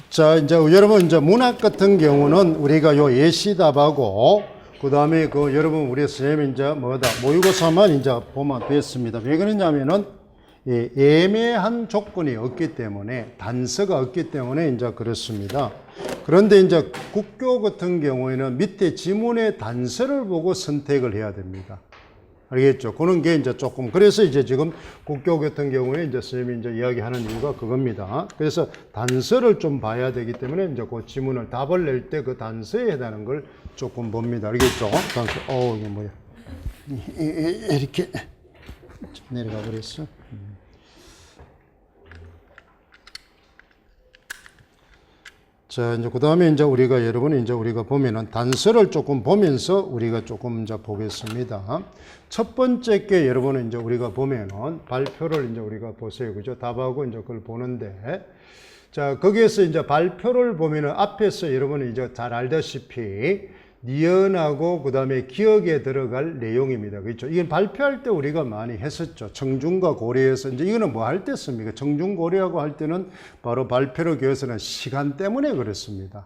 자, 이제 여러분, 이제 문학 같은 경우는 우리가 요 예시답하고, 그 다음에 여러분, 우리 선생님이 이제 모의고사만 이제 보면 됐습니다. 왜 그러냐면은, 애매한 조건이 없기 때문에, 단서가 없기 때문에 이제 그렇습니다. 그런데 이제 국교 같은 경우에는 밑에 지문의 단서를 보고 선택을 해야 됩니다. 알겠죠? 그런 게 이제 조금, 그래서 이제 지금 국교 같은 경우에 이제 선생님이 이제 이야기하는 이유가 그겁니다. 그래서 단서를 좀 봐야 되기 때문에 이제 그 지문을 답을 낼 때 그 단서에 해당하는 걸 조금 봅니다. 알겠죠? 단서, 이게 뭐야. 이렇게 내려가 버렸어. 자, 이제 그 다음에 이제 우리가 여러분 이제 우리가 보면은 단서를 조금 보면서 우리가 조금 이제 보겠습니다. 첫 번째 게 여러분은 이제 우리가 보면은 발표를 이제 우리가 보세요. 그죠? 답하고 이제 그걸 보는데, 자, 거기에서 이제 발표를 보면은 앞에서 여러분이 이제 잘 알다시피 니은하고 그 다음에 기억에 들어갈 내용입니다. 그렇죠? 이건 발표할 때 우리가 많이 했었죠. 청중과 고려해서 이제 이거는 뭐 할 때 씁니까? 청중 고려하고 할 때는 바로 발표를 위해서는 시간 때문에 그렇습니다.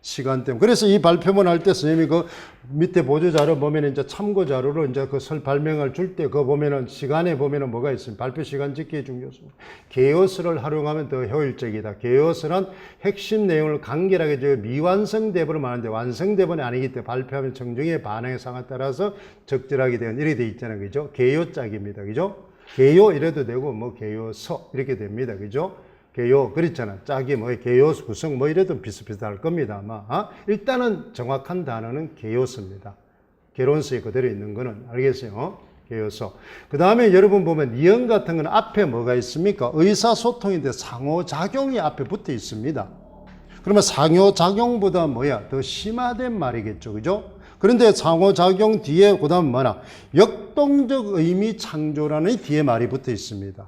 시간 때문에. 그래서 이 발표문 할 때 선생님이 그 밑에 보조 자료 보면 이제 참고 자료로 이제 그 설 발명을 줄 때 그거 보면은 시간에 보면은 뭐가 있습니까? 발표 시간 짓기의 중요성. 개요스를 활용하면 더 효율적이다. 개요스는 핵심 내용을 간결하게 미완성 대본을 말하는데 완성 대본이 아니기 때문에 발표하면 청중의 반응의 상황에 따라서 적절하게 되는 이렇게 돼 있잖아요. 그죠? 개요짝입니다. 그죠? 개요 이래도 되고 뭐 개요서 이렇게 됩니다. 그죠? 개요, 그렇잖아. 짝이 뭐, 개요 구성 뭐 이래도 비슷비슷할 겁니다. 아마. 일단은 정확한 단어는 개요서입니다. 개론서에 그대로 있는 거는. 알겠어요? 개요서. 그 다음에 여러분 보면 니은 같은 건 앞에 뭐가 있습니까? 의사소통인데 상호작용이 앞에 붙어 있습니다. 그러면 상호작용보다 더 심화된 말이겠죠. 그죠? 그런데 상호작용 뒤에 그 다음 뭐나? 역동적 의미 창조라는 뒤에 말이 붙어 있습니다.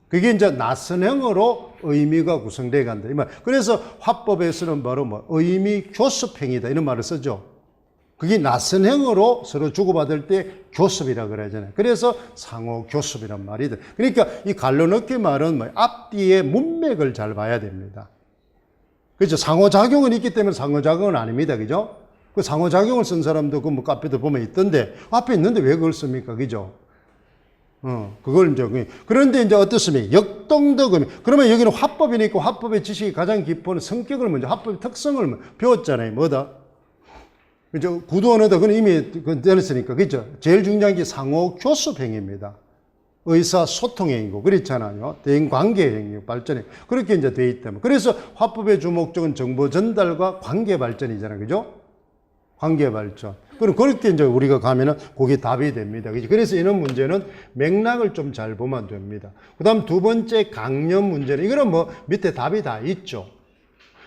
그게 이제 낯선형으로 의미가 구성되어 간다. 그래서 화법에서는 바로 의미 교습행위다. 이런 말을 쓰죠. 그게 낯선형으로 서로 주고받을 때 교습이라고 그러잖아요. 그래서 상호 교습이란 말이다. 그러니까 이 갈로넣기 말은 앞뒤의 문맥을 잘 봐야 됩니다. 그렇죠. 상호작용은 있기 때문에 상호작용은 아닙니다. 그죠? 그 상호작용을 쓴 사람도 그 카페도 보면 있던데 앞에 있는데 왜 그걸 씁니까? 그죠? 그걸 이제, 그런데 이제 어떻습니까? 역동적 의미. 그러면 여기는 화법이니까 화법의 지식이 가장 깊은 성격을 먼저, 화법의 특성을 배웠잖아요. 뭐다? 그죠? 구두 언어다. 그건 이미 들었으니까. 그죠? 제일 중요한 게 상호 교섭 행위입니다. 의사소통 행위고, 그렇잖아요. 대인 관계 행위, 발전이. 그렇게 이제 돼 있다면. 그래서 화법의 주목적은 정보 전달과 관계 발전이잖아요. 그죠? 관계 발전. 그럼 그렇게 이제 우리가 가면은 그게 답이 됩니다. 그래서 이런 문제는 맥락을 좀 잘 보면 됩니다. 그 다음 두 번째 강연 문제는, 이거는 밑에 답이 다 있죠.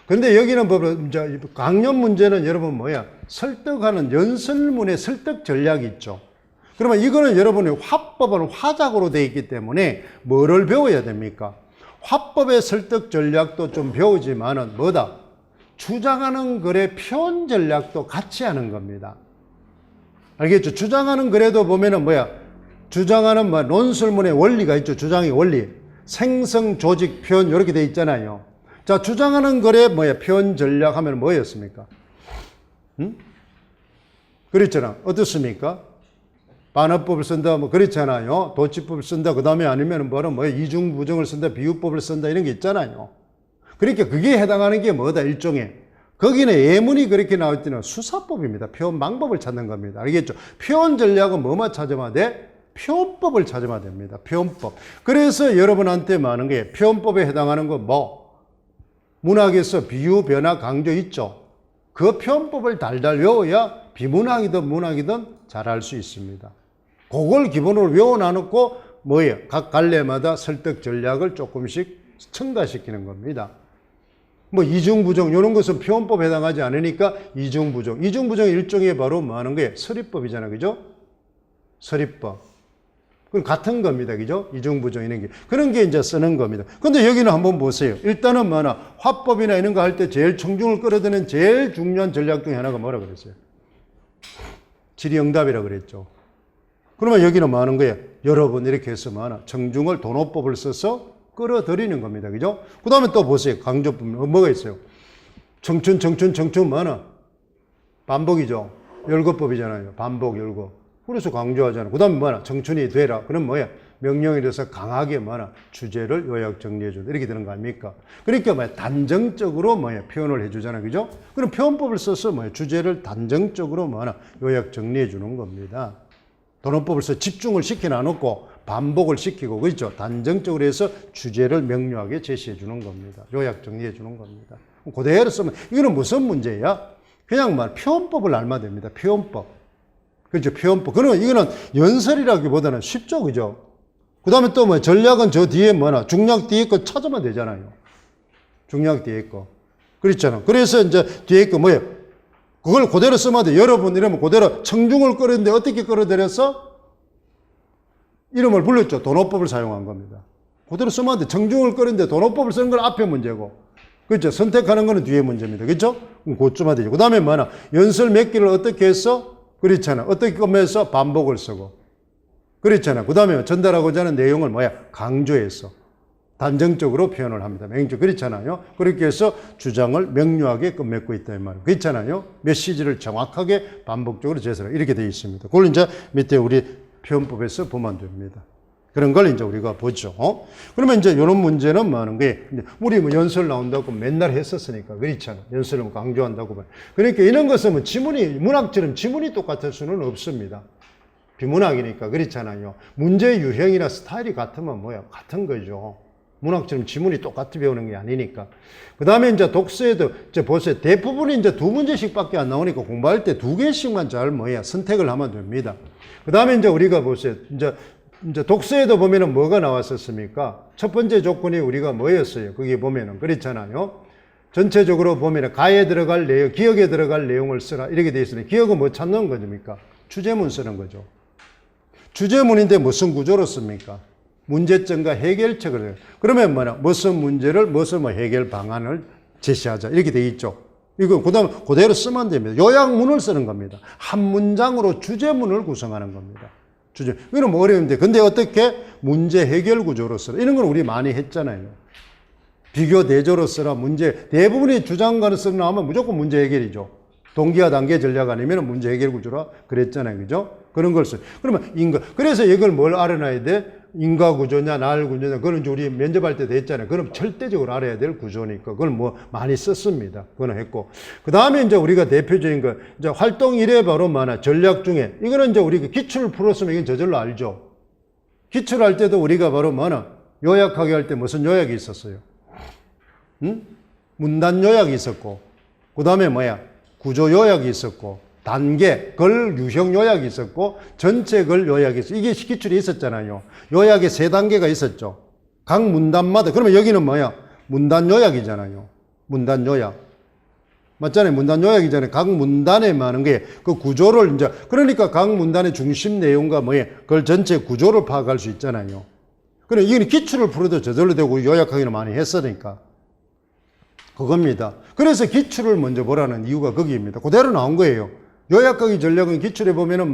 근데 여기는 이제 강연 문제는 여러분 설득하는 연설문의 설득 전략이 있죠. 그러면 이거는 여러분의 화법은 화작으로 되어 있기 때문에 뭐를 배워야 됩니까? 화법의 설득 전략도 좀 배우지만은 주장하는 글의 표현 전략도 같이 하는 겁니다. 알겠죠? 주장하는 글에도 보면은 주장하는 논술문의 원리가 있죠. 주장의 원리. 생성, 조직, 표현, 이렇게 돼 있잖아요. 자, 주장하는 글의 표현 전략 하면 뭐였습니까? 그렇잖아. 어떻습니까? 반어법을 쓴다, 그렇잖아요. 도치법을 쓴다, 그 다음에 아니면 이중부정을 쓴다, 비유법을 쓴다, 이런 게 있잖아요. 그러니까 그게 해당하는 게 일종의. 거기는 예문이 그렇게 나올 때는 수사법입니다. 표현 방법을 찾는 겁니다. 알겠죠? 표현 전략은 뭐만 찾으면 돼? 표현법을 찾으면 됩니다. 표현법. 그래서 여러분한테 많은 게 표현법에 해당하는 거 문학에서 비유, 변화, 강조 있죠? 그 표현법을 달달 외워야 비문학이든 문학이든 잘할 수 있습니다. 그걸 기본으로 외워놔놓고 각 갈래마다 설득 전략을 조금씩 첨가시키는 겁니다. 이중부정, 이런 것은 표현법에 해당하지 않으니까 이중부정. 이중부정 일종의 바로 하는 거예요? 서리법이잖아요. 그죠? 서리법. 그건 같은 겁니다. 그죠? 이중부정 이런 게. 그런 게 이제 쓰는 겁니다. 근데 여기는 한번 보세요. 일단은 화법이나 이런 거 할 때 제일 청중을 끌어들이는 제일 중요한 전략 중에 하나가 뭐라 그랬어요? 질의응답이라 그랬죠. 그러면 여기는 하는 거예요? 여러분 이렇게 해서 청중을 도노법을 써서 끌어들이는 겁니다. 그죠? 그 다음에 또 보세요. 강조법 뭐가 있어요? 청춘 뭐나? 반복이죠. 열거법이잖아요. 반복, 열거. 그래서 강조하잖아요. 그 다음에 뭐나? 청춘이 되라. 그럼 뭐야? 명령에 대해서 강하게 뭐나? 주제를 요약 정리해준다. 이렇게 되는 거 아닙니까? 그러니까 뭐야? 단정적으로 뭐야? 표현을 해주잖아요. 그죠? 그럼 표현법을 써서 뭐야? 주제를 단정적으로 뭐나? 요약 정리해주는 겁니다. 도노법을 써 집중을 시켜놔놓고 반복을 시키고, 그렇죠? 단정적으로 해서 주제를 명료하게 제시해주는 겁니다. 요약 정리해주는 겁니다. 그대로 쓰면, 이거는 무슨 문제야? 그냥 표현법을 알면 됩니다. 표현법. 그렇죠? 표현법. 그러면 이거는 연설이라기보다는 쉽죠? 그죠? 그 다음에 또 뭐, 전략은 저 뒤에 뭐나, 중략 뒤에 거 찾으면 되잖아요. 중략 뒤에 거. 그렇잖아. 그래서 이제 뒤에 거 뭐예요? 그걸 그대로 쓰면 돼. 여러분 이러면 그대로 청중을 끌었는데 어떻게 끌어들여서? 이름을 불렀죠. 도노법을 사용한 겁니다. 그대로 쓰면 돼. 청중을 끌었는데 도노법을 쓰는 건 앞에 문제고. 그렇죠. 선택하는 거는 뒤에 문제입니다. 그렇죠? 그쯤만 되죠. 그 다음에 뭐나? 연설 몇 개를 어떻게 했어? 그렇잖아. 어떻게 끝맺어서 반복을 쓰고. 그렇잖아. 그 다음에 전달하고자 하는 내용을 뭐야? 강조해서. 단정적으로 표현을 합니다. 그렇잖아요. 그렇게 해서 주장을 명료하게 끝맺고 있다 이 말이에요. 그렇잖아요. 메시지를 정확하게 반복적으로 제시하라. 이렇게 되어 있습니다. 그걸 이제 밑에 우리 표현법에서 보면 됩니다. 그런 걸 이제 우리가 보죠. 그러면 이제 이런 문제는 뭐 하는 게, 우리 뭐 연설 나온다고 맨날 했었으니까. 그렇잖아. 연설을 뭐 강조한다고. 그러니까 이런 것은 뭐 문학처럼 지문이 똑같을 수는 없습니다. 비문학이니까. 그렇잖아요. 문제 유형이나 스타일이 같으면 뭐야? 같은 거죠. 문학처럼 지문이 똑같이 배우는 게 아니니까. 그 다음에 이제 독서에도, 이제 보세요. 대부분이 이제 2문제씩 밖에 안 나오니까 공부할 때 2개씩만 잘 선택을 하면 됩니다. 그 다음에 이제 우리가 보세요. 이제 독서에도 보면은 뭐가 나왔었습니까? 첫 번째 조건이 우리가 뭐였어요? 거기 보면은. 그렇잖아요. 전체적으로 보면은 가에 들어갈 내용, 기억에 들어갈 내용을 쓰라. 이렇게 되어 있으니 기억은 뭐 찾는 거입니까? 주제문 쓰는 거죠. 주제문인데 무슨 구조로 씁니까? 문제점과 해결책을 해요. 그러면 무슨 문제를 무슨 해결 방안을 제시하자. 이렇게 돼 있죠. 이거 그다음 그대로 쓰면 됩니다. 요약문을 쓰는 겁니다. 한 문장으로 주제문을 구성하는 겁니다. 이거는 뭐 어려운데. 근데 어떻게 문제 해결 구조로 쓰라. 이런 건 우리 많이 했잖아요. 비교 대조로 쓰라. 대부분의 주장관을 쓰는 나오면 무조건 문제 해결이죠. 동기화 단계 전략 아니면 문제 해결 구조라 그랬잖아요. 그죠? 그런 걸 써. 그러면 그래서 이걸 뭘 알아놔야 돼? 인과 구조냐, 날 구조냐, 그건 우리 면접할 때도 했잖아요. 그럼 절대적으로 알아야 될 구조니까. 그걸 뭐 많이 썼습니다. 그거는 했고. 그 다음에 이제 우리가 대표적인 거, 이제 활동 1회 바로 전략 중에, 이거는 이제 우리가 기출을 풀었으면 이건 저절로 알죠. 기출할 때도 우리가 바로 요약하게 할 때 무슨 요약이 있었어요? 문단 요약이 있었고, 그 다음에 구조 요약이 있었고, 단계, 글 유형 요약이 있었고, 전체 글 요약이 있었고, 이게 기출이 있었잖아요. 요약에 3단계가 있었죠. 각 문단마다. 그러면 여기는 문단 요약이잖아요. 문단 요약. 맞잖아요. 문단 요약이잖아요. 각 문단에 많은 게 그 구조를 이제, 그러니까 각 문단의 중심 내용과 그걸 전체 구조를 파악할 수 있잖아요. 그럼 이건 기출을 풀어도 저절로 되고 요약하기는 많이 했으니까. 그겁니다. 그래서 기출을 먼저 보라는 이유가 거기입니다. 그대로 나온 거예요. 요약하기 전략은 기출에 보면은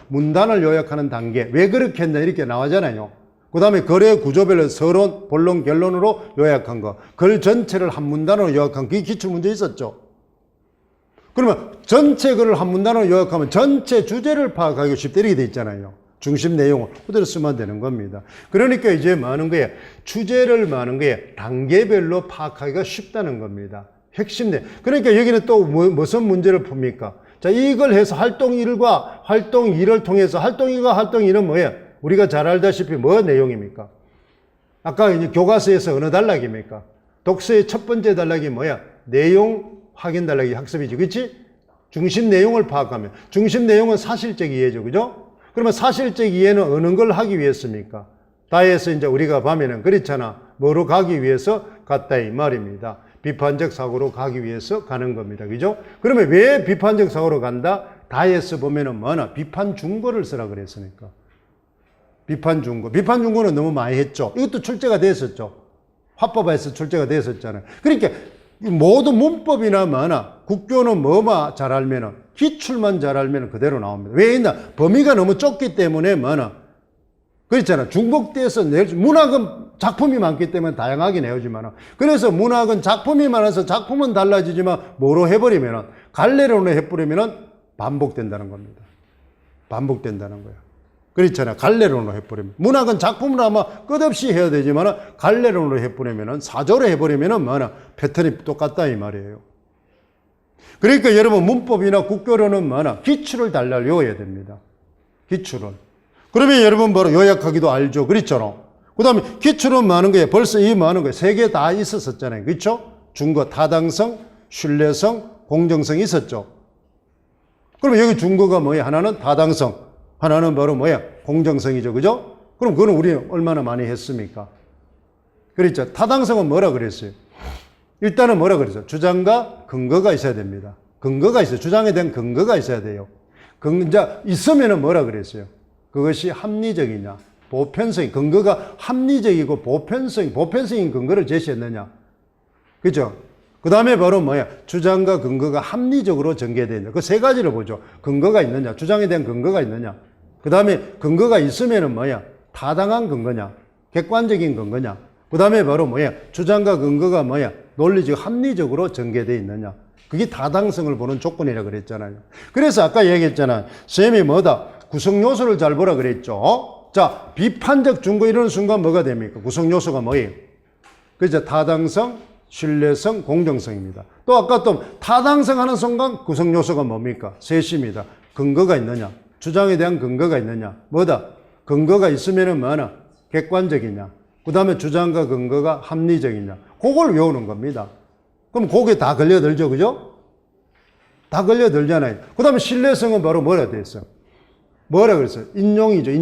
문단을 요약하는 단계, 왜 그렇게 했나 이렇게 나오잖아요. 그 다음에 글의 구조별로 서론, 본론, 결론으로 요약한 거. 글 전체를 한 문단으로 요약한 그게 기출 문제 있었죠. 그러면 전체 글을 한 문단으로 요약하면 전체 주제를 파악하기 쉽다 이렇게 돼 있잖아요. 중심 내용을 그대로 쓰면 되는 겁니다. 그러니까 이제 주제를 단계별로 파악하기가 쉽다는 겁니다. 핵심 그러니까 여기는 또 무슨 문제를 풉니까? 자, 이걸 해서 활동 1과 활동 2를 통해서 활동 1과 활동 2는 뭐예요? 우리가 잘 알다시피 뭐 내용입니까? 아까 이제 교과서에서 어느 단락입니까? 독서의 첫 번째 단락이 뭐야? 내용 확인 단락이 학습이지. 그렇지? 중심 내용을 파악하면. 중심 내용은 사실적 이해죠. 그죠? 그러면 사실적 이해는 어느 걸 하기 위해서입니까? 다해서 이제 우리가 보면은 그렇잖아. 뭐로 가기 위해서 갔다 이 말입니다. 비판적 사고로 가기 위해서 가는 겁니다. 그죠? 그러면 왜 비판적 사고로 간다? 다해서 보면은 비판 중거를 쓰라 그랬으니까. 비판 중거. 비판 중거는 너무 많이 했죠. 이것도 출제가 됐었죠. 화법에서 출제가 됐었잖아요. 그러니까 모든 문법이나 국교는 뭐만 잘 알면은 기출만 잘 알면은 그대로 나옵니다. 왜 있나? 범위가 너무 좁기 때문에 그렇잖아. 중복돼서 문학은 작품이 많기 때문에 다양하게 내오지만 그래서 문학은 작품이 많아서 작품은 달라지지만 뭐로 해버리면 갈래론으로 해버리면 반복된다는 겁니다. 반복된다는 거예요. 그렇잖아요. 갈래론으로 해버리면. 문학은 작품을 아마 끝없이 해야 되지만 갈래론으로 해버리면 사조로 해버리면 뭐나 패턴이 똑같다 이 말이에요. 그러니까 여러분 문법이나 국교론은 뭐나 기출을 달달 외워야 됩니다. 기출을. 그러면 여러분 바로 요약하기도 알죠. 그렇잖아. 그 다음에 기출은 많은 거예요. 벌써 이 많은 거예요. 세 개 다 있었잖아요. 그렇죠? 준거 타당성, 신뢰성, 공정성이 있었죠. 그러면 여기 준거가 뭐예요? 하나는 타당성, 하나는 바로 뭐야? 공정성이죠. 그죠? 그럼 그거는 우리 얼마나 많이 했습니까? 그렇죠. 타당성은 뭐라 그랬어요? 일단은 뭐라 그랬어요? 주장과 근거가 있어야 됩니다. 근거가 있어요. 주장에 대한 근거가 있어야 돼요. 이제 있으면은 뭐라 그랬어요? 그것이 합리적이냐? 보편성, 근거가 합리적이고 보편성인 근거를 제시했느냐. 그죠? 그 다음에 바로 뭐야? 주장과 근거가 합리적으로 전개되어 있냐. 그 세 가지를 보죠. 근거가 있느냐, 주장에 대한 근거가 있느냐. 그 다음에 근거가 있으면은 뭐야? 타당한 근거냐, 객관적인 근거냐. 그 다음에 바로 뭐야? 주장과 근거가 뭐야? 논리적, 합리적으로 전개되어 있느냐. 그게 타당성을 보는 조건이라 그랬잖아요. 그래서 아까 얘기했잖아요. 쌤이 뭐다? 구성 요소를 잘 보라 그랬죠. 자, 비판적 준거 이러는 순간 뭐가 됩니까? 구성 요소가 뭐예요? 그죠? 타당성, 신뢰성, 공정성입니다. 또 아까 또 타당성 하는 순간 구성 요소가 뭡니까? 셋입니다. 근거가 있느냐? 주장에 대한 근거가 있느냐? 뭐다? 근거가 있으면은 뭐나? 객관적이냐? 그 다음에 주장과 근거가 합리적이냐? 그걸 외우는 겁니다. 그럼 그게 다 걸려들죠, 그죠? 다 걸려들잖아요. 그 다음에 신뢰성은 바로 뭐라 됐어요? 뭐라 그랬어요? 인용이죠,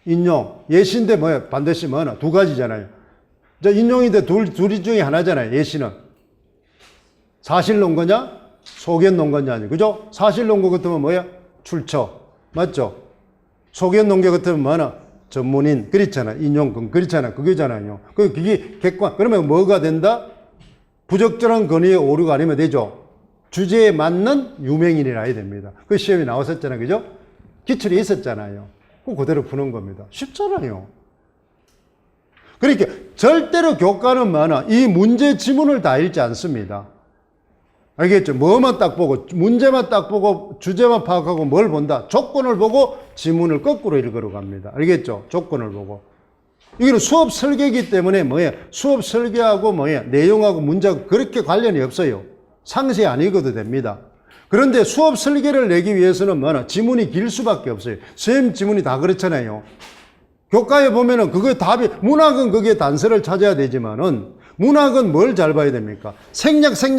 인용. 예시인데 뭐야? 반드시 뭐나? 두 가지잖아요. 인용인데 둘 중에 하나잖아요, 예시는. 사실론거냐? 소견론거냐? 아니고, 그죠? 사실론거 같으면 뭐야? 출처. 맞죠? 소견론거 같으면 뭐나? 전문인. 그렇잖아. 인용근. 그렇잖아. 그게잖아요. 그게 객관. 그러면 뭐가 된다? 부적절한 권위에 오류가 아니면 되죠. 주제에 맞는 유명인이라 해야 됩니다. 그 시험이 나왔었잖아요. 그죠? 기출이 있었잖아요. 그 그대로 푸는 겁니다. 쉽잖아요. 그러니까 절대로 교과는 많아. 이 문제 지문을 다 읽지 않습니다. 알겠죠? 뭐만 딱 보고, 문제만 딱 보고, 주제만 파악하고 뭘 본다? 조건을 보고 지문을 거꾸로 읽으러 갑니다. 알겠죠? 조건을 보고. 이거는 수업 설계이기 때문에 뭐예요? 수업 설계하고 뭐예요? 내용하고 문제하고 그렇게 관련이 없어요. 상세 안 읽어도 됩니다. 그런데 수업 설계를 내기 위해서는 뭐나? 지문이 길 수밖에 없어요. 선생님 지문이 다 그렇잖아요. 교과에 보면은 그게 답이, 문학은 그게 단서를 찾아야 되지만은 문학은 뭘 잘 봐야 됩니까? 생략된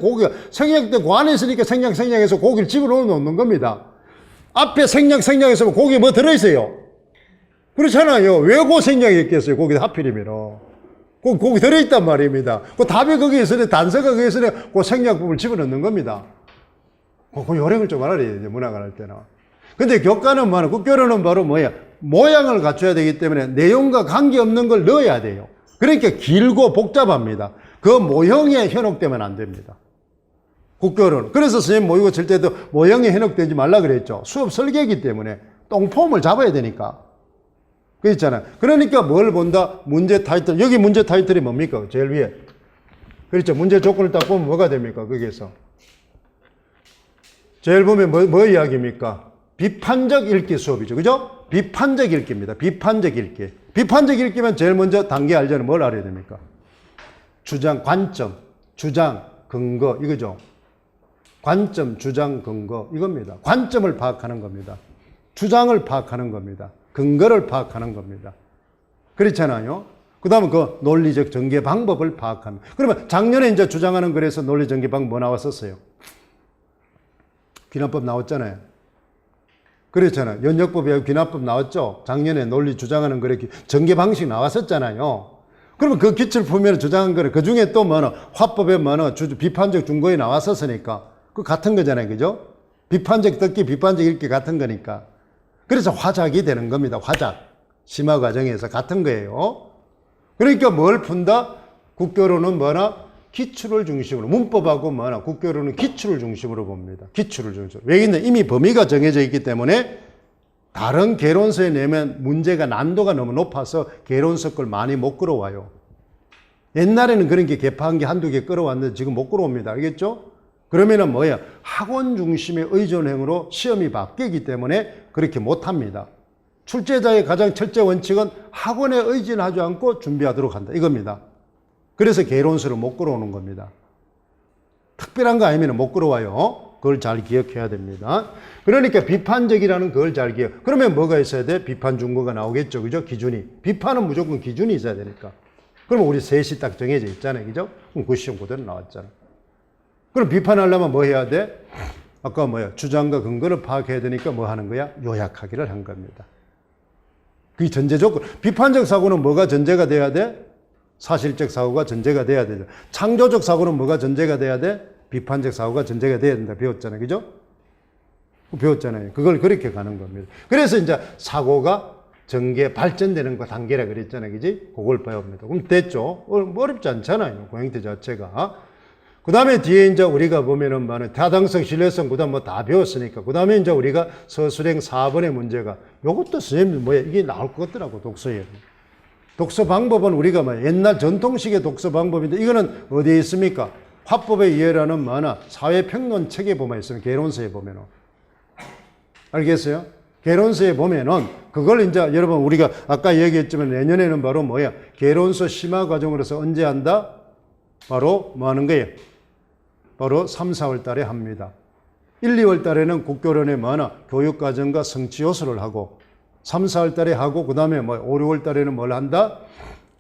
고기가, 생략된 고 안에 있으니까 생략해서 고기를 집어넣어 놓는 겁니다. 앞에 생략했으면 고기에 뭐 들어있어요? 그렇잖아요. 왜 고 생략했겠어요? 고기 하필이면. 거기 들어있단 말입니다. 그 답이 거기에 있으니, 단서가 거기에 있으니, 그 생략 부분을 집어넣는 겁니다. 그 요령을 좀 알아야 돼요, 문학을 할 때는. 근데 교과는 뭐냐? 국교로는 바로 뭐야? 모양을 갖춰야 되기 때문에 내용과 관계없는 걸 넣어야 돼요. 그러니까 길고 복잡합니다. 그 모형에 현혹되면 안 됩니다. 국교로는. 그래서 선생님 모의고 칠 때도 모형에 현혹되지 말라 그랬죠. 수업 설계이기 때문에 똥폼을 잡아야 되니까. 그렇잖아요. 그러니까 뭘 본다? 문제 타이틀. 여기 문제 타이틀이 뭡니까? 제일 위에. 그렇죠. 문제 조건을 딱 보면 뭐가 됩니까? 거기에서. 제일 보면 뭐 이야기입니까? 비판적 읽기 수업이죠. 그죠? 비판적 읽기입니다. 비판적 읽기. 비판적 읽기면 제일 먼저 단계 알자는 뭘 알아야 됩니까? 주장, 관점, 주장, 근거, 이거죠. 관점, 주장, 근거, 이겁니다. 관점을 파악하는 겁니다. 주장을 파악하는 겁니다. 근거를 파악하는 겁니다. 그렇잖아요. 그 다음에 그 논리적 전개 방법을 파악하는. 그러면 작년에 이제 주장하는 글에서 논리 전개 방법 뭐 나왔었어요? 귀납법 나왔잖아요. 그렇잖아요. 연역법에 귀납법 나왔죠? 작년에 논리 주장하는 글에 전개 방식 나왔었잖아요. 그러면 그 기출 풀면 주장한 글에 그 중에 또 뭐는 화법에 뭐는 비판적 중거에 나왔었으니까 그 같은 거잖아요. 그죠? 비판적 듣기, 비판적 읽기 같은 거니까. 그래서 화작이 되는 겁니다. 화작. 심화 과정에서 같은 거예요. 그러니까 뭘 푼다? 국교로는 뭐나? 기출을 중심으로. 문법하고 뭐나? 국교로는 기출을 중심으로 봅니다. 기출을 중심으로. 왜냐면 이미 범위가 정해져 있기 때문에 다른 개론서에 내면 문제가 난도가 너무 높아서 개론서 걸 많이 못 끌어와요. 옛날에는 그런 게 개파한 게 한두 개 끌어왔는데 지금 못 끌어옵니다. 알겠죠? 그러면은 뭐예요? 학원 중심의 의존형으로 시험이 바뀌기 때문에 그렇게 못합니다. 출제자의 가장 첫째 원칙은 학원에 의존하지 않고 준비하도록 한다. 이겁니다. 그래서 개론서를 못 끌어오는 겁니다. 특별한 거 아니면 못 끌어와요. 그걸 잘 기억해야 됩니다. 그러니까 비판적이라는 그걸 잘 기억. 그러면 뭐가 있어야 돼? 비판 준거가 나오겠죠. 그죠? 기준이. 비판은 무조건 기준이 있어야 되니까. 그러면 우리 셋이 딱 정해져 있잖아요. 그죠? 그럼 그 시험 그대로 나왔잖아. 그럼 비판하려면 뭐 해야 돼? 아까 뭐야? 주장과 근거를 파악해야 되니까 뭐 하는 거야? 요약하기를 한 겁니다. 그게 전제 조건. 비판적 사고는 뭐가 전제가 돼야 돼? 사실적 사고가 전제가 돼야 되죠. 창조적 사고는 뭐가 전제가 돼야 돼? 비판적 사고가 전제가 돼야 된다. 배웠잖아요. 그죠? 배웠잖아요. 그걸 그렇게 가는 겁니다. 그래서 이제 사고가 전개, 발전되는 거 단계라 그랬잖아요. 그지? 그걸 배웁니다. 그럼 됐죠? 어렵지 않잖아요. 고행태 자체가. 그 다음에 뒤에 이제 우리가 보면은 많은 타당성, 신뢰성, 그 다음 뭐 다 배웠으니까. 그 다음에 이제 우리가 서술행 4번의 문제가 요것도 선생님 뭐야? 이게 나올 것 같더라고. 독서에. 독서 방법은 우리가 뭐 옛날 전통식의 독서 방법인데 이거는 어디에 있습니까? 화법의 이해라는 만화 사회평론 책에 보면 있으면 개론서에 보면은 알겠어요? 개론서에 보면은 그걸 이제 여러분 우리가 아까 얘기했지만 내년에는 바로 뭐야? 개론서 심화 과정으로서 언제 한다? 바로 뭐 하는 거예요? 바로 3, 4월 달에 합니다. 1, 2월 달에는 국교론의 만화 교육과정과 성취 요소를 하고 3, 4월 달에 하고 그 다음에 뭐 5, 6월 달에는 뭘 한다?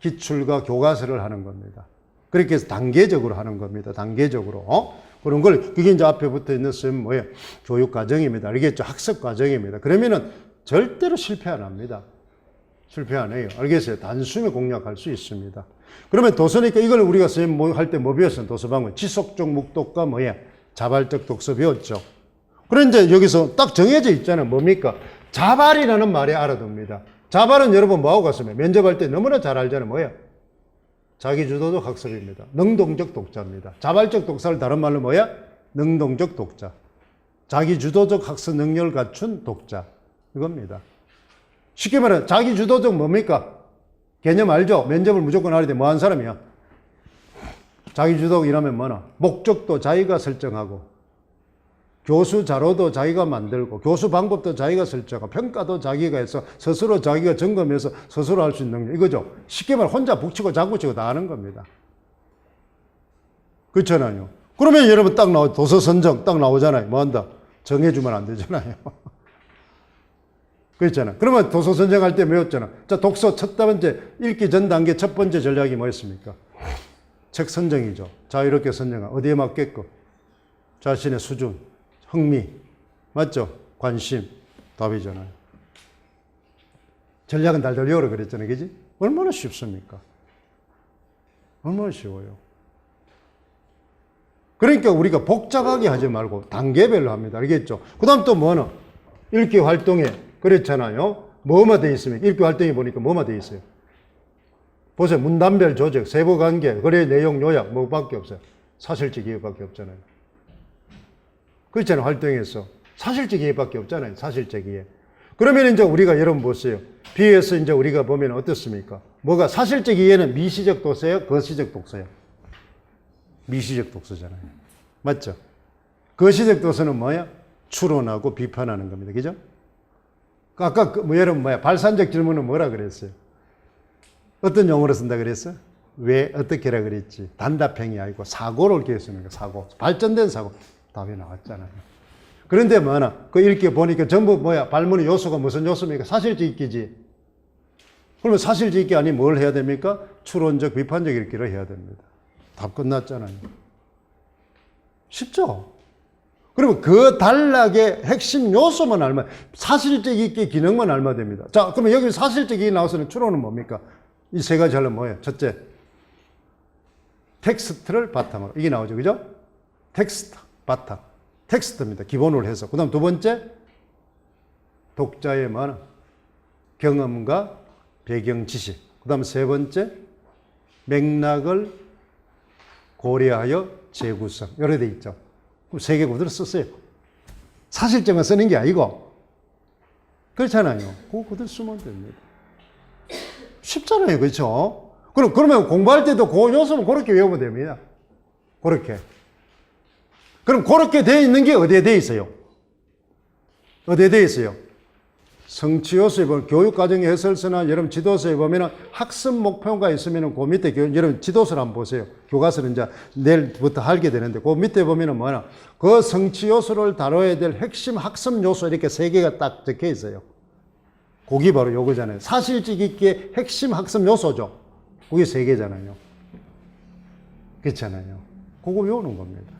기출과 교과서를 하는 겁니다. 그렇게 해서 단계적으로 하는 겁니다. 단계적으로. 그런 걸, 그게 이제 앞에 붙어 있는 쌤 뭐예요? 교육과정입니다. 알겠죠? 학습과정입니다. 그러면은 절대로 실패 안 합니다. 실패 안 해요. 알겠어요? 단숨에 공략할 수 있습니다. 그러면 도서니까 이걸 우리가 쌤 할 때 뭐 배웠어요? 도서방문. 지속적 묵독과 뭐야? 자발적 독서 배웠죠. 그런데 이제 여기서 딱 정해져 있잖아요. 뭡니까? 자발이라는 말이 알아둡니다. 자발은 여러분 뭐하고 갔으면 면접할 때 너무나 잘 알잖아요. 뭐예요? 자기주도적 학습입니다. 능동적 독자입니다. 자발적 독자를 다른 말로 뭐야? 능동적 독자. 자기주도적 학습 능력을 갖춘 독자. 이겁니다. 쉽게 말하면 자기주도적 뭡니까? 개념 알죠? 면접을 무조건 알아야 돼. 뭐 하는 사람이야? 자기주도적 이라면 뭐나? 목적도 자기가 설정하고 교수 자료도 자기가 만들고 교수 방법도 자기가 설정하고 평가도 자기가 해서 스스로 자기가 점검해서 스스로 할 수 있는 능력. 이거죠. 쉽게 말하면 혼자 북치고 장구치고 다 하는 겁니다. 그렇잖아요. 그러면 여러분 딱 나오 도서 선정 딱 나오잖아요. 뭐 한다? 정해주면 안 되잖아요. 그렇잖아요. 그러면 도서 선정할 때 배웠잖아. 자, 독서 첫 번째 읽기 전 단계 첫 번째 전략이 뭐였습니까? 책 선정이죠. 자, 이렇게 선정하. 어디에 맞게끔? 자신의 수준, 흥미, 맞죠? 관심, 답이잖아요. 전략은 달달 외우라 그랬잖아요. 그지? 얼마나 쉽습니까? 얼마나 쉬워요. 그러니까 우리가 복잡하게 하지 말고 단계별로 합니다. 알겠죠? 그 다음 또 뭐는? 읽기 활동에, 그렇잖아요. 뭐만 돼 있습니까? 읽기 활동에 보니까 뭐만 돼 있어요? 보세요. 문단별 조직, 세부관계, 거래 내용 요약, 뭐밖에 없어요. 사실적 이해밖에 없잖아요. 그렇잖아요. 활동에서. 사실적 이해밖에 없잖아요. 사실적 이해. 그러면 이제 우리가 여러분 보세요. 비해서 이제 우리가 보면 어떻습니까? 뭐가 사실적 이해는 미시적 독서예요? 거시적 독서예요? 미시적 독서잖아요. 맞죠? 거시적 독서는 뭐야? 추론하고 비판하는 겁니다. 그죠? 아까 여러분 발산적 질문은 뭐라 그랬어요? 어떤 용어로 쓴다 그랬어요? 왜 어떻게라 그랬지? 단답형이 아니고 사고를 이렇게 쓰는 거예요. 사고. 발전된 사고. 답이 나왔잖아요. 그런데 그 읽기 보니까 전부 발문의 요소가 무슨 요소입니까? 사실적 읽기지. 그러면 사실적 읽기 아니면 뭘 해야 됩니까? 추론적, 비판적 읽기를 해야 됩니다. 답 끝났잖아요. 쉽죠? 그러면 그 단락의 핵심 요소만 알면, 사실적 읽기 기능만 알면 됩니다. 자, 그러면 여기 사실적 읽기 나와서는 추론은 뭡니까? 이 세 가지 하려면 뭐예요? 첫째, 텍스트를 바탕으로. 이게 나오죠. 그죠? 텍스트, 바탕. 텍스트입니다. 기본으로 해서. 그 다음 두 번째, 독자의 경험과 배경 지식. 그 다음 세 번째, 맥락을 고려하여 재구성. 이렇게 돼 있죠. 그럼 세 개 구조를 썼어요. 사실적만 쓰는 게 아니고, 그렇잖아요. 그거 그대로 쓰면 됩니다. 쉽잖아요. 그렇죠? 그러면 공부할 때도 그 요소는 그렇게 외우면 됩니다. 그렇게. 그럼 그렇게 되어 있는 게 어디에 되어 있어요? 어디에 되어 있어요? 성취요소에 보면 교육과정 해설서나 여러분 지도서에 보면은 학습 목표가 있으면은 그 밑에 여러분 지도서를 한번 보세요. 교과서는 이제 내일부터 하게 되는데 그 밑에 보면은 뭐냐? 그 성취요소를 다뤄야 될 핵심 학습 요소 이렇게 3개가 딱 적혀 있어요. 그게 바로 요거잖아요. 사실적 있기에 핵심 학습 요소죠. 그게 3개잖아요. 그렇잖아요. 그거 외우는 겁니다.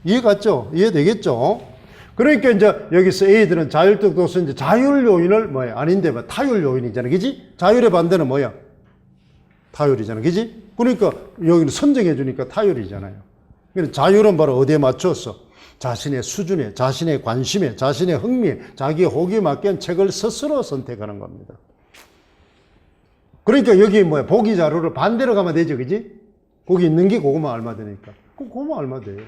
이해 갔죠? 이해되겠죠? 그러니까 이제 여기서 A들은 자율적 도서 이제 자율 요인을 뭐야? 아닌데 뭐 타율 요인이잖아. 그지? 자율의 반대는 뭐야? 타율이잖아. 그지? 그러니까 여기는 선정해 주니까 타율이잖아요. 그러니까 자율은 바로 어디에 맞춰서 자신의 수준에, 자신의 관심에, 자신의 흥미에, 자기의 호기에 맞게 책을 스스로 선택하는 겁니다. 그러니까 여기 뭐야? 보기 자료를 반대로 가면 되죠. 그지? 거기 있는 게 그거만 알면 되니까. 그거만 알면 돼요.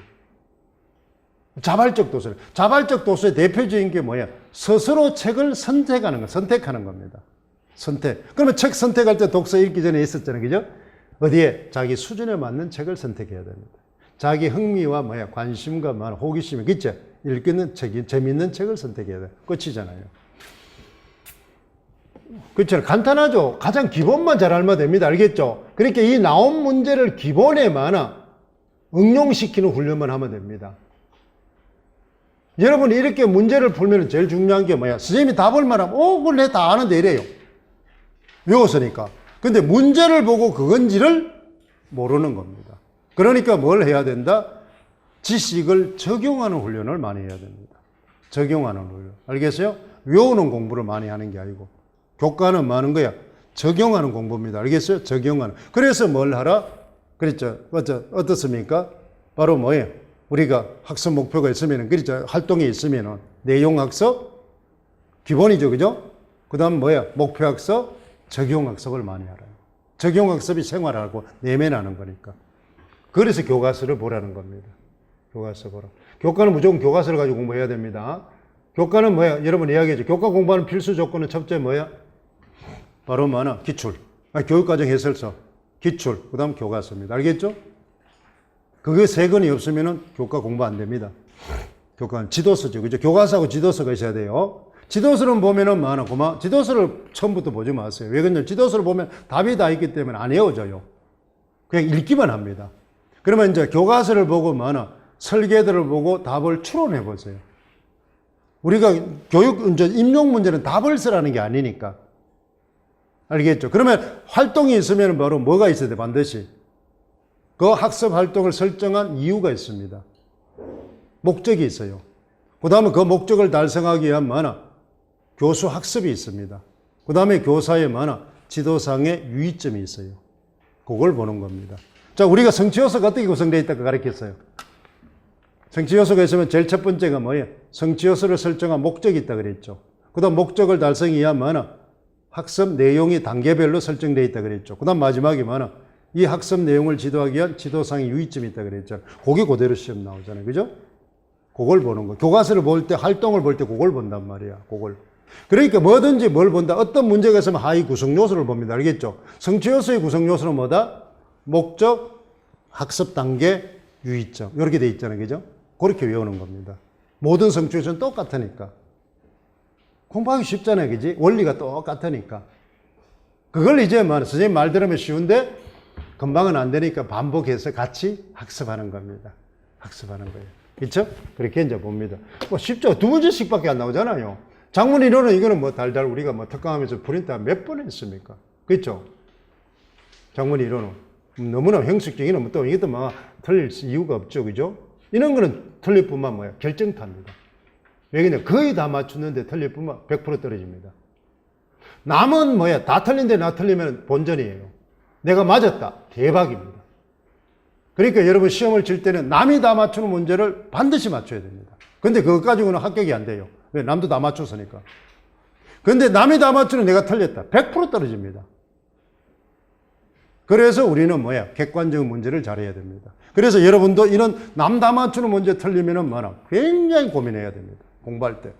자발적 도서. 자발적 도서의 대표적인 게 뭐야? 스스로 책을 선택하는 겁니다. 선택. 그러면 책 선택할 때 독서 읽기 전에 있었잖아요. 그죠? 어디에? 자기 수준에 맞는 책을 선택해야 됩니다. 자기 흥미와 뭐야? 관심과 호기심이, 그쵸? 읽는 책이, 재밌는 책을 선택해야 돼. 끝이잖아요. 그렇죠. 간단하죠. 가장 기본만 잘 알면 됩니다. 알겠죠? 그러니까 이 나온 문제를 기본에만 응용시키는 훈련만 하면 됩니다. 여러분이 이렇게 문제를 풀면 제일 중요한 게 뭐야? 선생님이 답을 말하면, 그걸 내 다 아는데 이래요. 외웠으니까. 근데 문제를 보고 그건지를 모르는 겁니다. 그러니까 뭘 해야 된다? 지식을 적용하는 훈련을 많이 해야 됩니다. 적용하는 훈련. 알겠어요? 외우는 공부를 많이 하는 게 아니고. 교과는 뭐 하는 거야? 적용하는 공부입니다. 알겠어요? 적용하는. 그래서 뭘 하라? 그랬죠. 어떻습니까? 바로 뭐예요? 우리가 학습 목표가 있으면, 그렇죠. 활동이 있으면, 내용 학습, 기본이죠. 그죠? 그 다음 뭐야? 목표 학습, 적용 학습을 많이 알아요. 적용 학습이 생활하고 내면하는 거니까. 그래서 교과서를 보라는 겁니다. 교과서 보라. 교과는 무조건 교과서를 가지고 공부해야 됩니다. 교과는 뭐야? 여러분 이야기했죠. 교과 공부하는 필수 조건은 첫째 뭐야? 바로 뭐냐? 기출. 교육과정 해설서. 기출. 그 다음 교과서입니다. 알겠죠? 그게 3건이 없으면 교과 공부 안 됩니다. 교과는 지도서죠. 그죠? 교과서하고 지도서가 있어야 돼요. 지도서는 보면은 많아. 지도서를 처음부터 보지 마세요. 왜 그러냐면 지도서를 보면 답이 다 있기 때문에 안 외워져요. 그냥 읽기만 합니다. 그러면 이제 교과서를 보고 설계들을 보고 답을 추론해 보세요. 우리가 이제 임용 문제는 답을 쓰라는 게 아니니까. 알겠죠? 그러면 활동이 있으면 바로 뭐가 있어야 돼, 반드시? 그 학습 활동을 설정한 이유가 있습니다. 목적이 있어요. 그 다음에 그 목적을 달성하기 위한 교수 학습이 있습니다. 그 다음에 교사의 지도상의 유의점이 있어요. 그걸 보는 겁니다. 자, 우리가 성취요소가 어떻게 구성되어 있다고 가르쳤어요? 성취요소가 있으면 제일 첫 번째가 뭐예요? 성취요소를 설정한 목적이 있다 그랬죠. 그 다음 목적을 달성하기 위한 학습 내용이 단계별로 설정되어 있다 그랬죠. 그 다음 마지막에 이 학습 내용을 지도하기 위한 지도상의 유의점이 있다 그랬죠. 그게 그대로 시험 나오잖아요. 그죠? 그걸 보는 거. 교과서를 볼 때, 활동을 볼 때 그걸 본단 말이야. 그걸. 그러니까 뭐든지 뭘 본다. 어떤 문제가 있으면 하위 구성 요소를 봅니다. 알겠죠? 성취 요소의 구성 요소는 뭐다? 목적, 학습 단계, 유의점. 이렇게 돼 있잖아요. 그죠? 그렇게 외우는 겁니다. 모든 성취 요소는 똑같으니까. 공부하기 쉽잖아요. 그지? 원리가 똑같으니까. 그걸 이제 선생님 말 들으면 쉬운데 금방은 안 되니까 반복해서 같이 학습하는 겁니다. 학습하는 거예요. 그렇죠? 그렇게 이제 봅니다. 쉽죠? 2문제씩밖에 안 나오잖아요. 작문 이론은 이거는 달달 우리가 특강하면서 프린트 몇 번 했습니까? 그렇죠? 작문 이론은 너무나 형식적인 또 이것도 틀릴 이유가 없죠. 그죠? 이런 거는 틀릴 뿐만 결정타입니다. 왜냐면 거의 다 맞췄는데 틀릴 뿐만 100% 떨어집니다. 남은 다 틀린데 나 틀리면 본전이에요. 내가 맞았다. 대박입니다. 그러니까 여러분 시험을 칠 때는 남이 다 맞추는 문제를 반드시 맞춰야 됩니다. 근데 그것 가지고는 합격이 안 돼요. 왜? 남도 다 맞췄으니까. 근데 남이 다 맞추는 내가 틀렸다. 100% 떨어집니다. 그래서 우리는 객관적인 문제를 잘해야 됩니다. 그래서 여러분도 이런 남 다 맞추는 문제 틀리면은 굉장히 고민해야 됩니다. 공부할 때.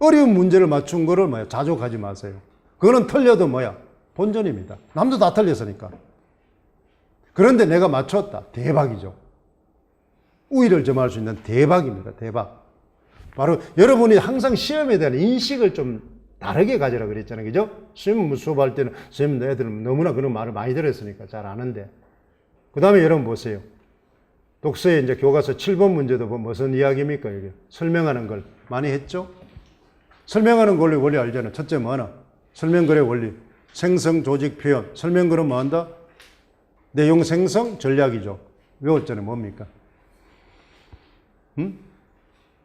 어려운 문제를 맞춘 거를 뭐야? 자족하지 마세요. 그거는 틀려도 뭐야? 본전입니다. 남도 다 틀렸으니까. 그런데 내가 맞췄다. 대박이죠. 우위를 점할 수 있는 대박입니다. 대박. 바로 여러분이 항상 시험에 대한 인식을 좀 다르게 가지라 그랬잖아요. 그죠? 시험 수업할 때는 선생님 애들은 너무나 그런 말을 많이 들었으니까 잘 아는데. 그 다음에 여러분 보세요. 독서에 이제 교과서 7번 문제도 무슨 이야기입니까? 이게 설명하는 걸 많이 했죠? 설명하는 원리 알잖아요. 첫째 뭐 하나? 설명글의 원리. 생성, 조직, 표현. 설명글은 뭐 한다? 내용 생성, 전략이죠. 외웠잖아요. 뭡니까?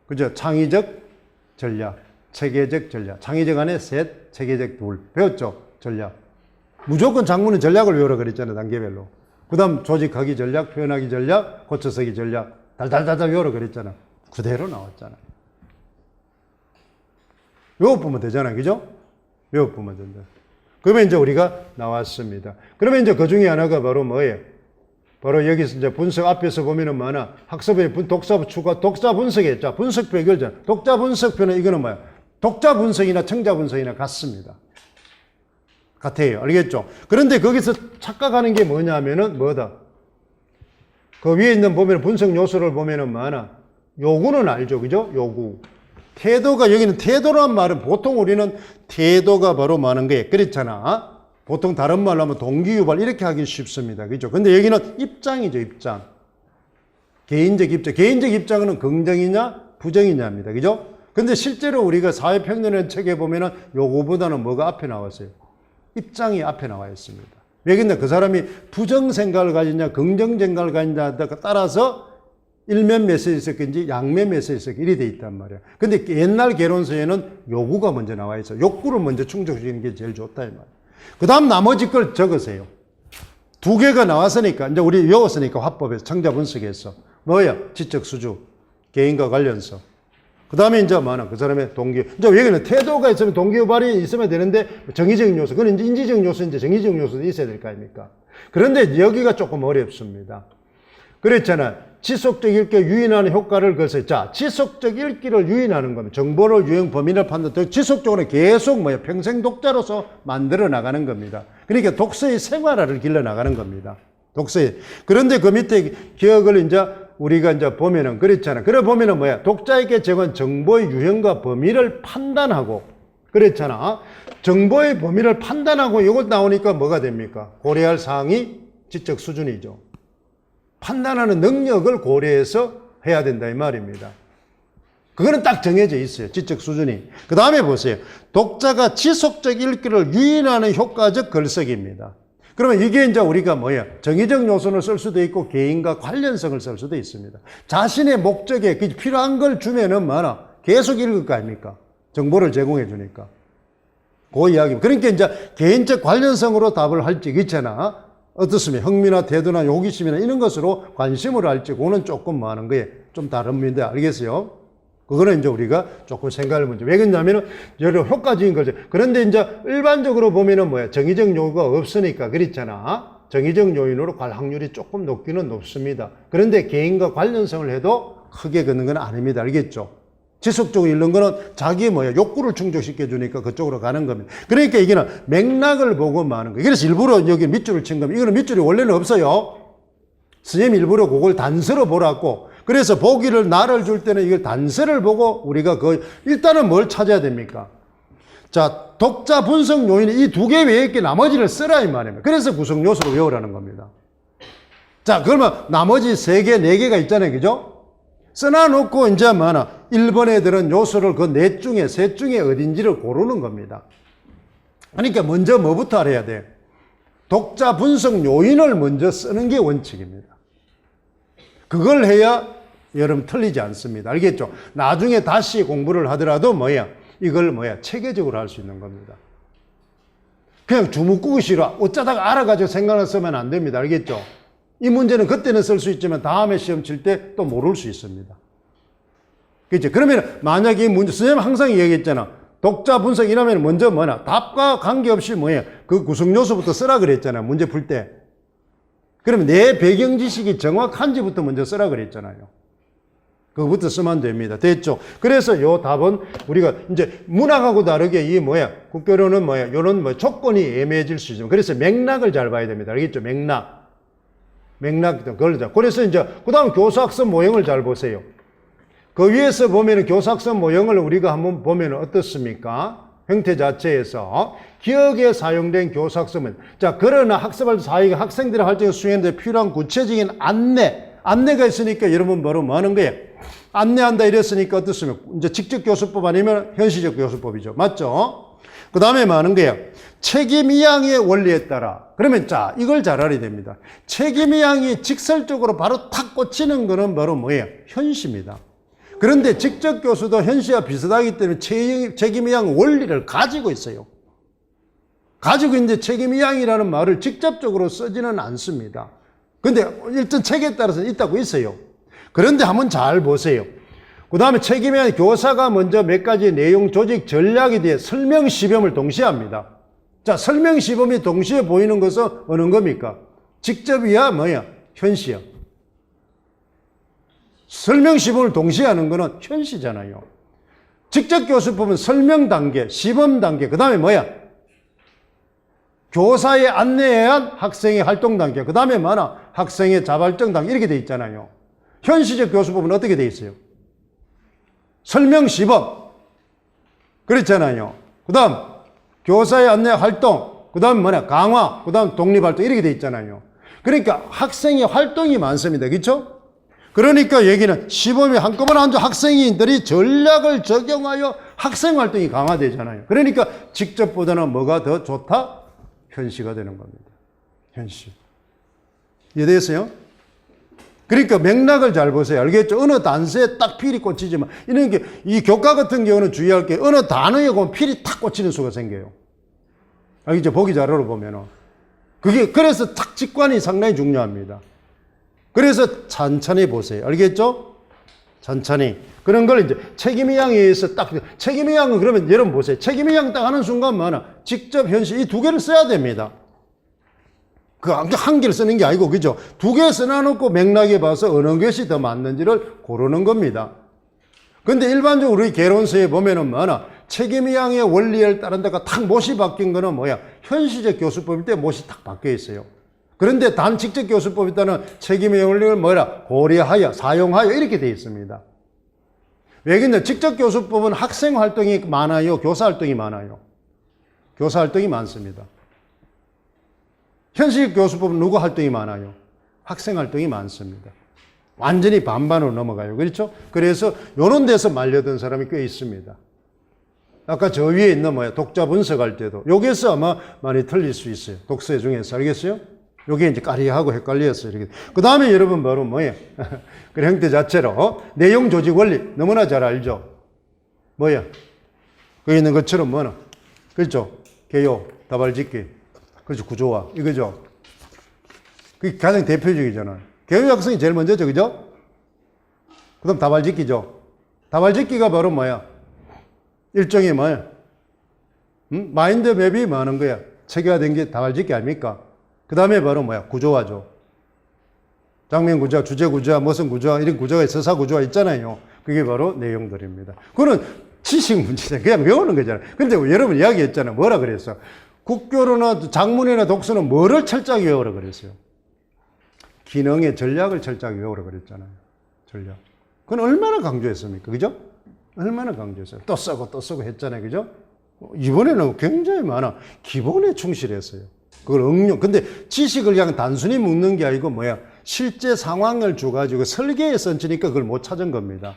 그죠? 창의적 전략, 체계적 전략. 창의적 안에 셋, 체계적 둘. 배웠죠? 전략. 무조건 장문은 전략을 외우라 그랬잖아요. 단계별로. 그 다음 조직하기 전략, 표현하기 전략, 고쳐서기 전략. 달달달달 외우라 그랬잖아. 그대로 나왔잖아. 외워보면 되잖아요. 그죠? 외워보면 된다. 그러면 이제 우리가 나왔습니다. 그러면 이제 그 중에 하나가 바로 뭐예요? 바로 여기서 이제 분석 앞에서 보면은 뭐나 학습의 독자 추가, 독자 분석에 자, 분석표 결정. 독자 분석표는 이거는 뭐야? 독자 분석이나 청자 분석이나 같습니다. 같아요. 알겠죠? 그런데 거기서 착각하는 게 뭐냐면은 뭐다? 그 위에 있는 보면 분석 요소를 보면은 뭐나 요구는 알죠. 그죠? 요구. 태도가 여기는 태도란 말은 보통 우리는 태도가 바로 많은 거예요. 그렇잖아. 보통 다른 말로 하면 동기유발 이렇게 하기 쉽습니다. 그죠? 근데 여기는 입장이죠. 입장. 개인적 입장. 개인적 입장은 긍정이냐 부정이냐입니다. 그죠? 근데 실제로 우리가 사회평론의 책에 보면은 요거보다는 뭐가 앞에 나왔어요? 입장이 앞에 나와 있습니다. 왜냐면 그 사람이 부정 생각을 가지냐 긍정 생각을 가지냐에 따라서 일면 메시지 건지 양면 메시지 건지 이리 돼 있단 말이야. 근데 옛날 개론서에는 요구가 먼저 나와 있어. 욕구를 먼저 충족시키는 게 제일 좋다 이 말이야. 그 다음 나머지 걸 적으세요. 두 개가 나왔으니까 이제 우리 외웠으니까 화법에서 청자 분석에서 뭐야? 지적 수주, 개인과 관련서. 그 다음에 이제 뭐나 그 사람의 동기. 이제 여기는 태도가 있으면 동기유발이 있으면 되는데 정의적인 요소, 그건 이제 인지적 요소, 이제 정의적 요소도 있어야 될 거 아닙니까? 그런데 여기가 조금 어렵습니다. 그랬잖아요. 지속적 읽기에 유인하는 효과를 거서 자, 지속적 읽기를 유인하는 겁니다. 정보를 유형 범위를 판단, 지속적으로 계속 뭐야 평생 독자로서 만들어 나가는 겁니다. 그러니까 독서의 생활화를 길러 나가는 겁니다. 독서의. 그런데 그 밑에 기억을 이제 우리가 이제 보면은 그렇잖아. 그래 보면은 뭐야 독자에게 제공한 정보의 유형과 범위를 판단하고 그렇잖아. 정보의 범위를 판단하고 이걸 나오니까 뭐가 됩니까? 고려할 사항이 지적 수준이죠. 판단하는 능력을 고려해서 해야 된다 이 말입니다. 그거는 딱 정해져 있어요. 지적 수준이. 그 다음에 보세요. 독자가 지속적 읽기를 유인하는 효과적 글쓰기입니다. 그러면 이게 이제 우리가 뭐야? 정의적 요소를 쓸 수도 있고 개인과 관련성을 쓸 수도 있습니다. 자신의 목적에 필요한 걸 주면은 뭐나 계속 읽을 거 아닙니까? 정보를 제공해 주니까. 그 이야기. 그러니까 이제 개인적 관련성으로 답을 할지 있잖아. 어떻습니까? 흥미나 태도나 호기심이나 이런 것으로 관심을 할지 그거는 조금 뭐 하는 거예요. 좀 다릅니다. 알겠어요? 그거는 이제 우리가 조금 생각을 먼저. 왜 그러냐면은 여러 효과적인 거죠. 그런데 이제 일반적으로 보면은 뭐야? 정의적 요인가 없으니까 그렇잖아. 정의적 요인으로 갈 확률이 조금 높기는 높습니다. 그런데 개인과 관련성을 해도 크게 걷는 건 아닙니다. 알겠죠? 지속적으로 읽는 거는 자기 뭐야 욕구를 충족시켜 주니까 그쪽으로 가는 겁니다. 그러니까 이게는 맥락을 보고 마는 거예요. 그래서 일부러 여기 밑줄을 친 겁니다. 이거는 밑줄이 원래는 없어요. 선생님 일부러 그걸 단서로 보라고. 그래서 보기를 나를 줄 때는 이걸 단서를 보고 우리가 일단은 뭘 찾아야 됩니까? 자, 독자 분석 요인이 이 두 개 외에 있게 나머지를 쓰라 이 말입니다. 그래서 구성 요소를 외우라는 겁니다. 자, 그러면 나머지 세 개, 네 개가 있잖아요. 그죠? 써놔놓고 이제 뭐나 1번 애들은 요소를 그 넷 중에 셋 중에 어딘지를 고르는 겁니다. 그러니까 먼저 뭐부터 알아야 돼? 독자 분석 요인을 먼저 쓰는 게 원칙입니다. 그걸 해야 여러분 틀리지 않습니다. 알겠죠? 나중에 다시 공부를 하더라도 뭐야? 이걸 뭐야? 체계적으로 할 수 있는 겁니다. 그냥 주묵구구시로 어쩌다가 알아가지고 생각을 쓰면 안 됩니다. 알겠죠? 이 문제는 그때는 쓸 수 있지만 다음에 시험 칠 때 또 모를 수 있습니다. 그렇죠? 그러면 만약에 이 문제, 선생님 항상 얘기했잖아. 독자 분석 이라면 먼저 뭐냐? 답과 관계없이 뭐야? 그 구성 요소부터 쓰라 그랬잖아요. 문제 풀 때. 그러면 내 배경 지식이 정확한지부터 먼저 쓰라 그랬잖아요. 그거부터 쓰면 됩니다. 됐죠? 그래서 요 답은 우리가 이제 문학하고 다르게 이 뭐야? 국교로는 뭐야? 요런 뭐 조건이 애매해질 수 있죠. 그래서 맥락을 잘 봐야 됩니다. 알겠죠? 맥락. 그걸 자. 그래서 이제 그다음 교사학습 모형을 잘 보세요. 그 위에서 보면은 교사학습 모형을 우리가 한번 보면은 어떻습니까? 형태 자체에서 기억에 사용된 교사학습은 자, 그러나 학습할 때 학생들의 활동에 수행하는데 필요한 구체적인 안내가 있으니까 여러분 바로 뭐 하는 거예요? 안내한다 이랬으니까 어떻습니까? 이제 직접 교수법 아니면 현시적 교수법이죠. 맞죠? 그 다음에 뭐 하는 거예요? 책임이양의 원리에 따라. 그러면 자, 이걸 잘 알아야 됩니다. 책임이양이 직설적으로 바로 탁 꽂히는 거는 바로 뭐예요? 현시입니다. 그런데 직접 교수도 현시와 비슷하기 때문에 책임이양 원리를 가지고 있어요. 가지고 있는데 책임이양이라는 말을 직접적으로 쓰지는 않습니다. 근데 일단 책에 따라서 있다고 있어요. 그런데 한번 잘 보세요. 그 다음에 책임이양 교사가 먼저 몇 가지 내용, 조직, 전략에 대해 설명 시범을 동시에 합니다. 자, 설명 시범이 동시에 보이는 것은 어느 겁니까? 직접이야 뭐야? 현시야. 설명 시범을 동시에 하는 거는 현시잖아요. 직접 교수법은 설명 단계, 시범 단계, 그 다음에 뭐야? 교사의 안내에 의한 학생의 활동 단계, 그 다음에 뭐나? 학생의 자발적 단계, 이렇게 돼 있잖아요. 현시적 교수법은 어떻게 돼 있어요? 설명 시범. 그렇잖아요. 그 다음, 교사의 안내 활동, 그 다음 뭐냐? 강화, 그 다음 독립활동, 이렇게 돼 있잖아요. 그러니까 학생의 활동이 많습니다. 그렇죠? 그러니까 얘기는 시범이 한꺼번에 앉아 학생들이 전략을 적용하여 학생 활동이 강화되잖아요. 그러니까 직접보다는 뭐가 더 좋다? 현시가 되는 겁니다. 현시. 이해되세요? 그러니까 맥락을 잘 보세요. 알겠죠? 어느 단서에 딱 필이 꽂히지만, 이런 게, 이 교과 같은 경우는 주의할 게 어느 단어에 보면 필이 탁 꽂히는 수가 생겨요. 알겠죠? 보기 자료로 보면은. 그게, 그래서 탁 직관이 상당히 중요합니다. 그래서 천천히 보세요. 알겠죠? 천천히. 그런 걸 이제 책임이양에 의해서 딱, 책임이양은 그러면 여러분 보세요. 책임이양 딱 하는 순간 뭐나 직접 현실 이 두 개를 써야 됩니다. 그 한 개를 쓰는 게 아니고, 그죠? 두 개 써놔놓고 맥락에 봐서 어느 것이 더 맞는지를 고르는 겁니다. 근데 일반적으로 우리 개론서에 보면은 뭐나 책임이양의 원리를 따른다가 탁 못이 바뀐 거는 뭐야? 현시적 교수법일 때 못이 탁 바뀌어 있어요. 그런데 단직접 교수법에 따른 책임의 원리를 뭐라? 고려하여, 사용하여 이렇게 되어 있습니다. 왜냐면 직접 교수법은 학생 활동이 많아요? 교사 활동이 많아요? 교사 활동이 많습니다. 현실 교수법은 누구 활동이 많아요? 학생 활동이 많습니다. 완전히 반반으로 넘어가요. 그렇죠? 그래서 이런 데서 말려든 사람이 꽤 있습니다. 아까 저 위에 있는 뭐야? 독자 분석할 때도 여기서 아마 많이 틀릴 수 있어요. 독서 중에서. 알겠어요? 요게 이제 까리하고 헷갈렸어요. 이렇게. 그 다음에 여러분 바로 뭐예요? 그 형태 자체로 내용 조직 원리 너무나 잘 알죠? 뭐야? 거기 있는 것처럼 뭐는? 그렇죠? 개요, 다발짓기, 그렇죠? 구조화 이거죠? 그게 가장 대표적이잖아요. 개요 학생이 제일 먼저죠, 그죠? 그 다음 다발짓기죠. 다발짓기가 바로 뭐야? 일종의 뭐야? 마인드 맵이 뭐 하는 거야? 체계화된 게 다발짓기 아닙니까? 그 다음에 바로 뭐야? 구조화죠. 장면 구조화, 주제 구조화, 무슨 구조화, 이런 구조가, 서사 구조화 있잖아요. 그게 바로 내용들입니다. 그거는 지식 문제잖아요. 그냥 외우는 거잖아요. 근데 여러분 이야기했잖아요. 뭐라 그랬어? 국교로나 작문이나 독서는 뭐를 철저하게 외우라 그랬어요? 기능의 전략을 철저하게 외우라 그랬잖아요. 전략. 그건 얼마나 강조했습니까? 그죠? 얼마나 강조했어요? 또 쓰고 했잖아요. 그죠? 이번에는 굉장히 많아. 기본에 충실했어요. 그걸 응용. 근데 지식을 그냥 단순히 묻는 게 아니고 뭐야? 실제 상황을 줘가지고 설계에 써니까 그걸 못 찾은 겁니다.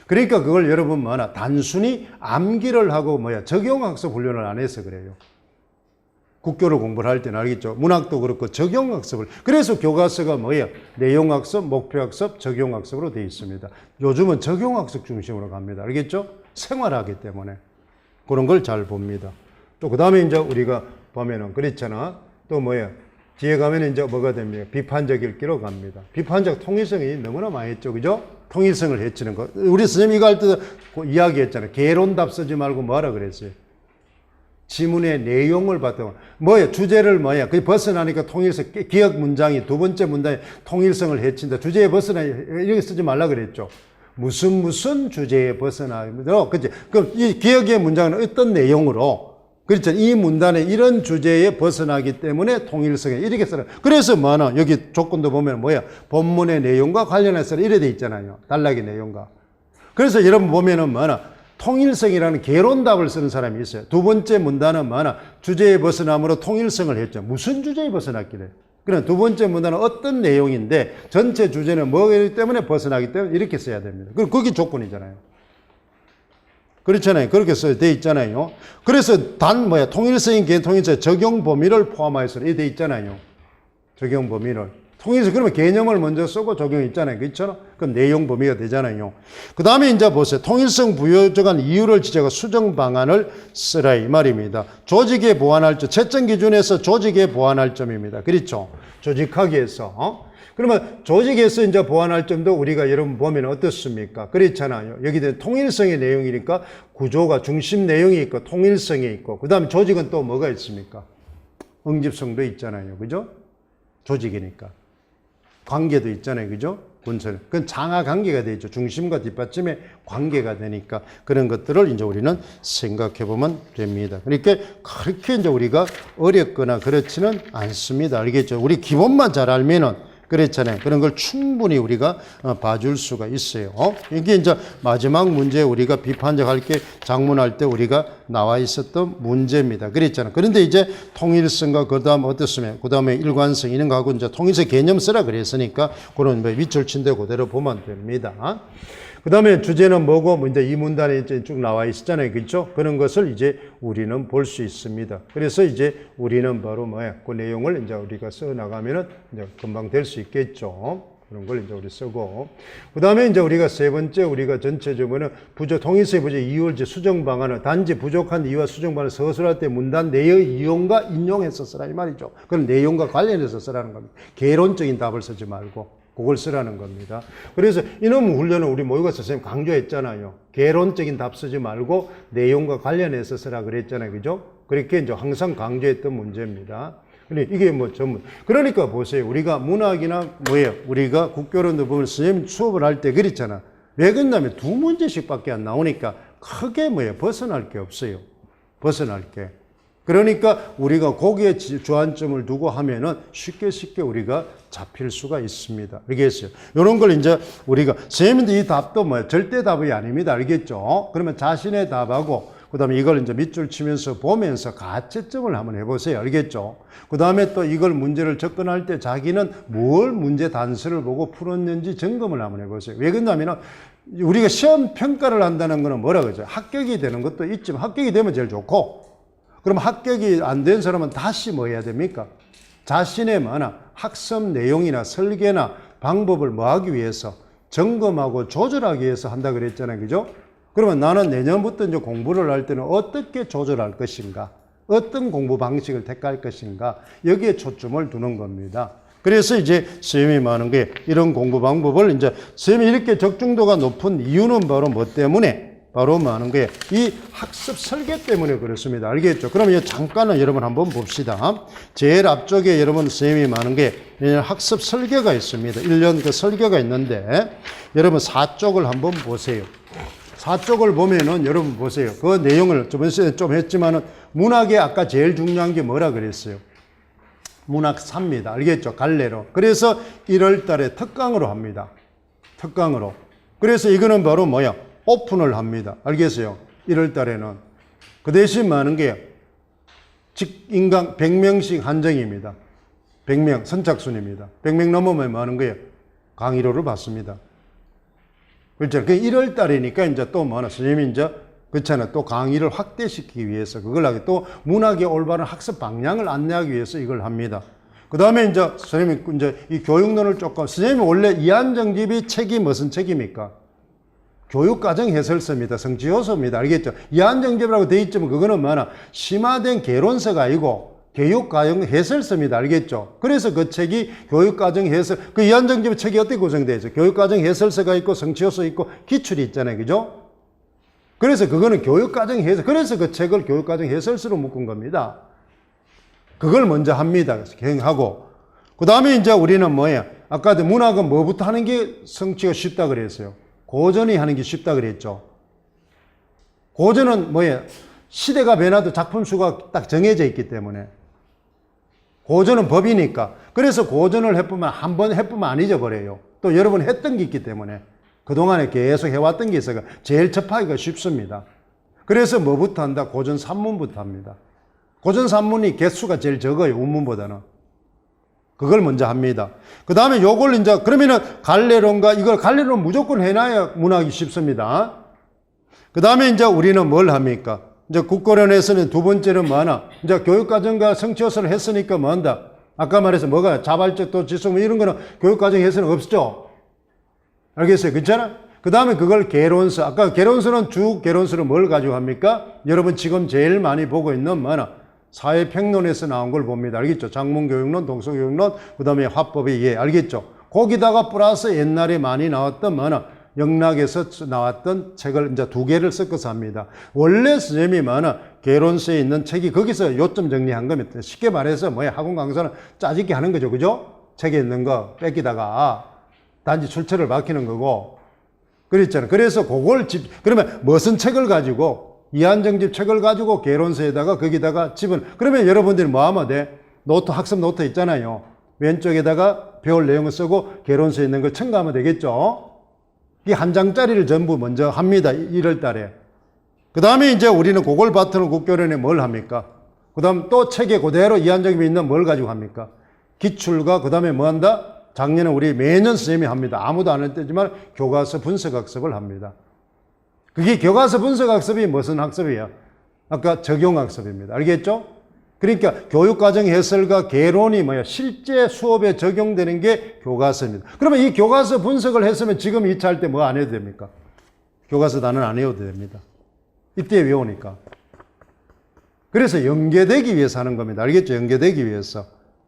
그러니까 그걸 여러분 뭐나 단순히 암기를 하고 뭐야? 적용학습 훈련을 안 해서 그래요. 국교를 공부를 할 때는 알겠죠? 문학도 그렇고 적용학습을. 그래서 교과서가 뭐예요? 내용학습, 목표학습, 적용학습으로 되어 있습니다. 요즘은 적용학습 중심으로 갑니다. 알겠죠? 생활하기 때문에. 그런 걸 잘 봅니다. 또 그 다음에 이제 우리가 보면은 그렇잖아. 또 뭐예요? 뒤에 가면 이제 뭐가 됩니까? 비판적 읽기로 갑니다. 비판적 통일성이 너무나 많이 했죠. 그죠? 통일성을 해치는 거. 우리 선생님 이거 할 때도 이야기했잖아요. 개론답 쓰지 말고 뭐하라 그랬어요? 지문의 내용을 봤더니 뭐예요? 주제를 뭐야? 그게 벗어나니까 통일성, 기억 문장이 두 번째 문장에 통일성을 해친다. 주제에 벗어나 이렇게 쓰지 말라 그랬죠. 무슨 주제에 벗어나므로, 그치? 그럼 이 기억의 문장은 어떤 내용으로, 그렇죠? 이 문단의 이런 주제에 벗어나기 때문에 통일성에 이렇게 써라. 그래서 뭐는 여기 조건도 보면 뭐야? 본문의 내용과 관련해서 이래 돼 있잖아요. 단락의 내용과. 그래서 여러분 보면은 뭐나 통일성이라는 개론답을 쓰는 사람이 있어요. 두 번째 문단은 뭐나 주제에 벗어남으로 통일성을 했죠. 무슨 주제에 벗어났길래? 그럼 두 번째 문단은 어떤 내용인데 전체 주제는 뭐이기 때문에 벗어나기 때문에 이렇게 써야 됩니다. 그럼 그게 조건이잖아요. 그렇잖아요. 그렇게 돼 있잖아요. 그래서 통일성인 개념 통일성 적용 범위를 포함하여서 이렇게 돼 있잖아요. 적용 범위를. 통일성 그러면 개념을 먼저 쓰고 적용 있잖아요. 그렇죠? 그럼 내용 범위가 되잖아요. 그 다음에 이제 보세요. 통일성 부여적한 이유를 지적하고 수정 방안을 쓰라 이 말입니다. 조직에 보완할 점, 채점 기준에서 조직에 보완할 점입니다. 그렇죠? 조직하기에서. 그러면 조직에서 이제 보완할 점도 우리가 여러분 보면 어떻습니까? 그렇잖아요. 여기 통일성의 내용이니까 구조가 중심 내용이 있고 통일성이 있고 그 다음에 조직은 또 뭐가 있습니까? 응집성도 있잖아요. 그죠? 조직이니까. 관계도 있잖아요. 그죠? 군설. 그건 장하 관계가 되죠. 중심과 뒷받침의 관계가 되니까 그런 것들을 이제 우리는 생각해 보면 됩니다. 그러니까 그렇게 이제 우리가 어렵거나 그렇지는 않습니다. 알겠죠? 우리 기본만 잘 알면은 그렇잖아요. 그런 걸 충분히 우리가 봐줄 수가 있어요. 이게 이제 마지막 문제 우리가 비판적 할 게 작문할 때 우리가 나와 있었던 문제입니다. 그랬잖아요. 그런데 이제 통일성과 그 다음 어떻습니까? 그 다음에 일관성 이런 거하고 이제 통일성 개념 쓰라 그랬으니까 그런 밑줄 친 데 그대로 보면 됩니다. 그 다음에 주제는 뭐고, 이제 이 문단에 이제 쭉 나와 있었잖아요. 그렇죠? 그런 것을 이제 우리는 볼 수 있습니다. 그래서 이제 우리는 바로 뭐야? 그 내용을 이제 우리가 써 나가면은 이제 금방 될 수 있겠죠. 그런 걸 이제 우리 쓰고. 그 다음에 이제 우리가 세 번째, 우리가 전체적으로는 통일성의 부재 이유를 이제 수정 방안을 단지 부족한 이유와 수정 방안을 서술할 때 문단 내의 이용과 인용해서 쓰라 이 말이죠. 그럼 내용과 관련해서 쓰라는 겁니다. 개론적인 답을 쓰지 말고. 그걸 쓰라는 겁니다. 그래서 이놈 훈련을 우리 모의고사 선생님 강조했잖아요. 개론적인 답 쓰지 말고 내용과 관련해서 쓰라 그랬잖아요. 그죠? 그렇게 이제 항상 강조했던 문제입니다. 근데 이게 뭐 전문. 그러니까 보세요. 우리가 문학이나 뭐예요? 우리가 국교론도 보면 선생님 수업을 할 때 그랬잖아. 왜 그러냐면 두 문제씩밖에 안 나오니까 크게 뭐예요? 벗어날 게 없어요. 벗어날 게. 그러니까 우리가 거기에 주안점을 두고 하면은 쉽게 우리가 잡힐 수가 있습니다. 알겠어요? 이런 걸 이제 우리가, 선생님인데 이 답도 뭐야? 절대 답이 아닙니다. 알겠죠? 그러면 자신의 답하고, 그 다음에 이걸 이제 밑줄 치면서 보면서 가채점을 한번 해보세요. 알겠죠? 그 다음에 또 이걸 문제를 접근할 때 자기는 뭘 문제 단서를 보고 풀었는지 점검을 한번 해보세요. 왜 그러냐면은 우리가 시험 평가를 한다는 거는 뭐라 그러죠? 합격이 되는 것도 있지만 합격이 되면 제일 좋고, 그럼 합격이 안 된 사람은 다시 뭐 해야 됩니까? 자신의 학습 내용이나 설계나 방법을 뭐 하기 위해서 점검하고 조절하기 위해서 한다 그랬잖아요. 그죠? 그러면 나는 내년부터 이제 공부를 할 때는 어떻게 조절할 것인가? 어떤 공부 방식을 택할 것인가? 여기에 초점을 두는 겁니다. 그래서 이제 선생님이 말하는 게 이런 공부 방법을 이제 선생님이 이렇게 적중도가 높은 이유는 바로 뭐 때문에? 바로 많은 거예요. 이 학습 설계 때문에 그렇습니다. 알겠죠? 그러면 잠깐은 여러분 한번 봅시다. 제일 앞쪽에 여러분 선생님이 많은 게 학습 설계가 있습니다. 1년 그 설계가 있는데 여러분 4쪽을 한번 보세요. 4쪽을 보면은 여러분 보세요. 그 내용을 저번 시간에 좀 했지만은 문학에 아까 제일 중요한 게 뭐라 그랬어요? 문학 3입니다. 알겠죠? 갈래로. 그래서 1월 달에 특강으로 합니다. 특강으로. 그래서 이거는 바로 뭐야? 오픈을 합니다. 알겠어요? 1월 달에는. 그 대신 많은 게 인강 100명씩 한정입니다. 100명 선착순입니다. 100명 넘으면 많은 거예요. 강의료를 받습니다. 그렇죠? 그 1월 달이니까 이제 또 뭐나 선생님이 이제 그렇잖아요. 또 강의를 확대시키기 위해서 그걸 하게 또 문학의 올바른 학습 방향을 안내하기 위해서 이걸 합니다. 그 다음에 이제 선생님이 이제 이 교육론을 조금 선생님이 원래 이한정집이 책이 무슨 책입니까? 교육과정 해설서입니다. 성취효소입니다. 알겠죠? 이한정집이라고 되어 있지만 그거는 뭐나 심화된 개론서가 아니고 교육과정 해설서입니다. 알겠죠? 그래서 그 책이 교육과정 해설, 그 이한정집 책이 어떻게 구성되어 있어요? 교육과정 해설서가 있고 성취효소 있고 기출이 있잖아요. 그죠? 그래서 그거는 교육과정 해설, 그래서 그 책을 교육과정 해설서로 묶은 겁니다. 그걸 먼저 합니다. 경하고. 그 다음에 이제 우리는 뭐예요? 아까 문학은 뭐부터 하는 게 성취가 쉽다 그랬어요? 고전이 하는 게 쉽다 그랬죠. 고전은 뭐예요? 시대가 변화도 작품 수가 딱 정해져 있기 때문에. 고전은 법이니까. 그래서 고전을 해보면 한 번 해보면 안 잊어버려요. 또 여러 번 했던 게 있기 때문에. 그동안에 계속 해왔던 게 있어서 제일 접하기가 쉽습니다. 그래서 뭐부터 한다? 고전 산문부터 합니다. 고전 산문이 개수가 제일 적어요. 운문보다는. 그걸 먼저 합니다. 그 다음에 요걸 이제, 그러면은 갈래론과 이걸 갈래론 무조건 해놔야 문학이 쉽습니다. 그 다음에 이제 우리는 뭘 합니까? 이제 국고론에서는 두 번째는 뭐하나? 이제 교육과정과 성취요소를 했으니까 뭐 한다? 아까 말해서 뭐가 자발적 또 지속 뭐 이런 거는 교육과정에서는 없죠. 알겠어요? 그렇잖아? 그 다음에 그걸 개론서. 아까 개론서는 주 개론서를 뭘 가지고 합니까? 여러분 지금 제일 많이 보고 있는 뭐하나? 사회평론에서 나온 걸 봅니다. 알겠죠? 장문교육론, 동서교육론, 그 다음에 화법의 예. 알겠죠? 거기다가 플러스 옛날에 많이 나왔던 뭐하나? 영락에서 나왔던 책을 이제 두 개를 섞어서 합니다. 원래 선생님이 많아 개론서에 있는 책이 거기서 요점 정리한 겁니다. 쉽게 말해서 뭐야 학원 강사는 짜집기 하는 거죠, 그죠? 책에 있는 거 뺏기다가 단지 출처를 밝히는 거고 그랬잖아요. 그래서 그걸 그러면 무슨 책을 가지고 이한정집 책을 가지고 개론서에다가 거기다가 그러면 여러분들이 뭐 하면 돼? 노트 학습 노트 있잖아요. 왼쪽에다가 배울 내용을 쓰고 개론서에 있는 걸 첨가하면 되겠죠. 이 한 장짜리를 전부 먼저 합니다. 1월 달에. 그 다음에 이제 우리는 그걸 바탕으로 국교련에 뭘 합니까? 그 다음 또 책에 그대로 이한정집에 있는 뭘 가지고 합니까? 기출과 그 다음에 뭐 한다? 작년에 우리 매년 선생님이 합니다. 아무도 안 했지만 교과서 분석학습을 합니다. 그게 교과서 분석학습이 무슨 학습이에요? 아까 적용학습입니다. 알겠죠? 그러니까 교육과정 해설과 개론이 뭐야? 실제 수업에 적용되는 게 교과서입니다. 그러면 이 교과서 분석을 했으면 지금 2차 할 때 뭐 안 해도 됩니까? 교과서 단원 안 해도 됩니다. 이때 외우니까. 그래서 연계되기 위해서 하는 겁니다. 알겠죠? 연계되기 위해서.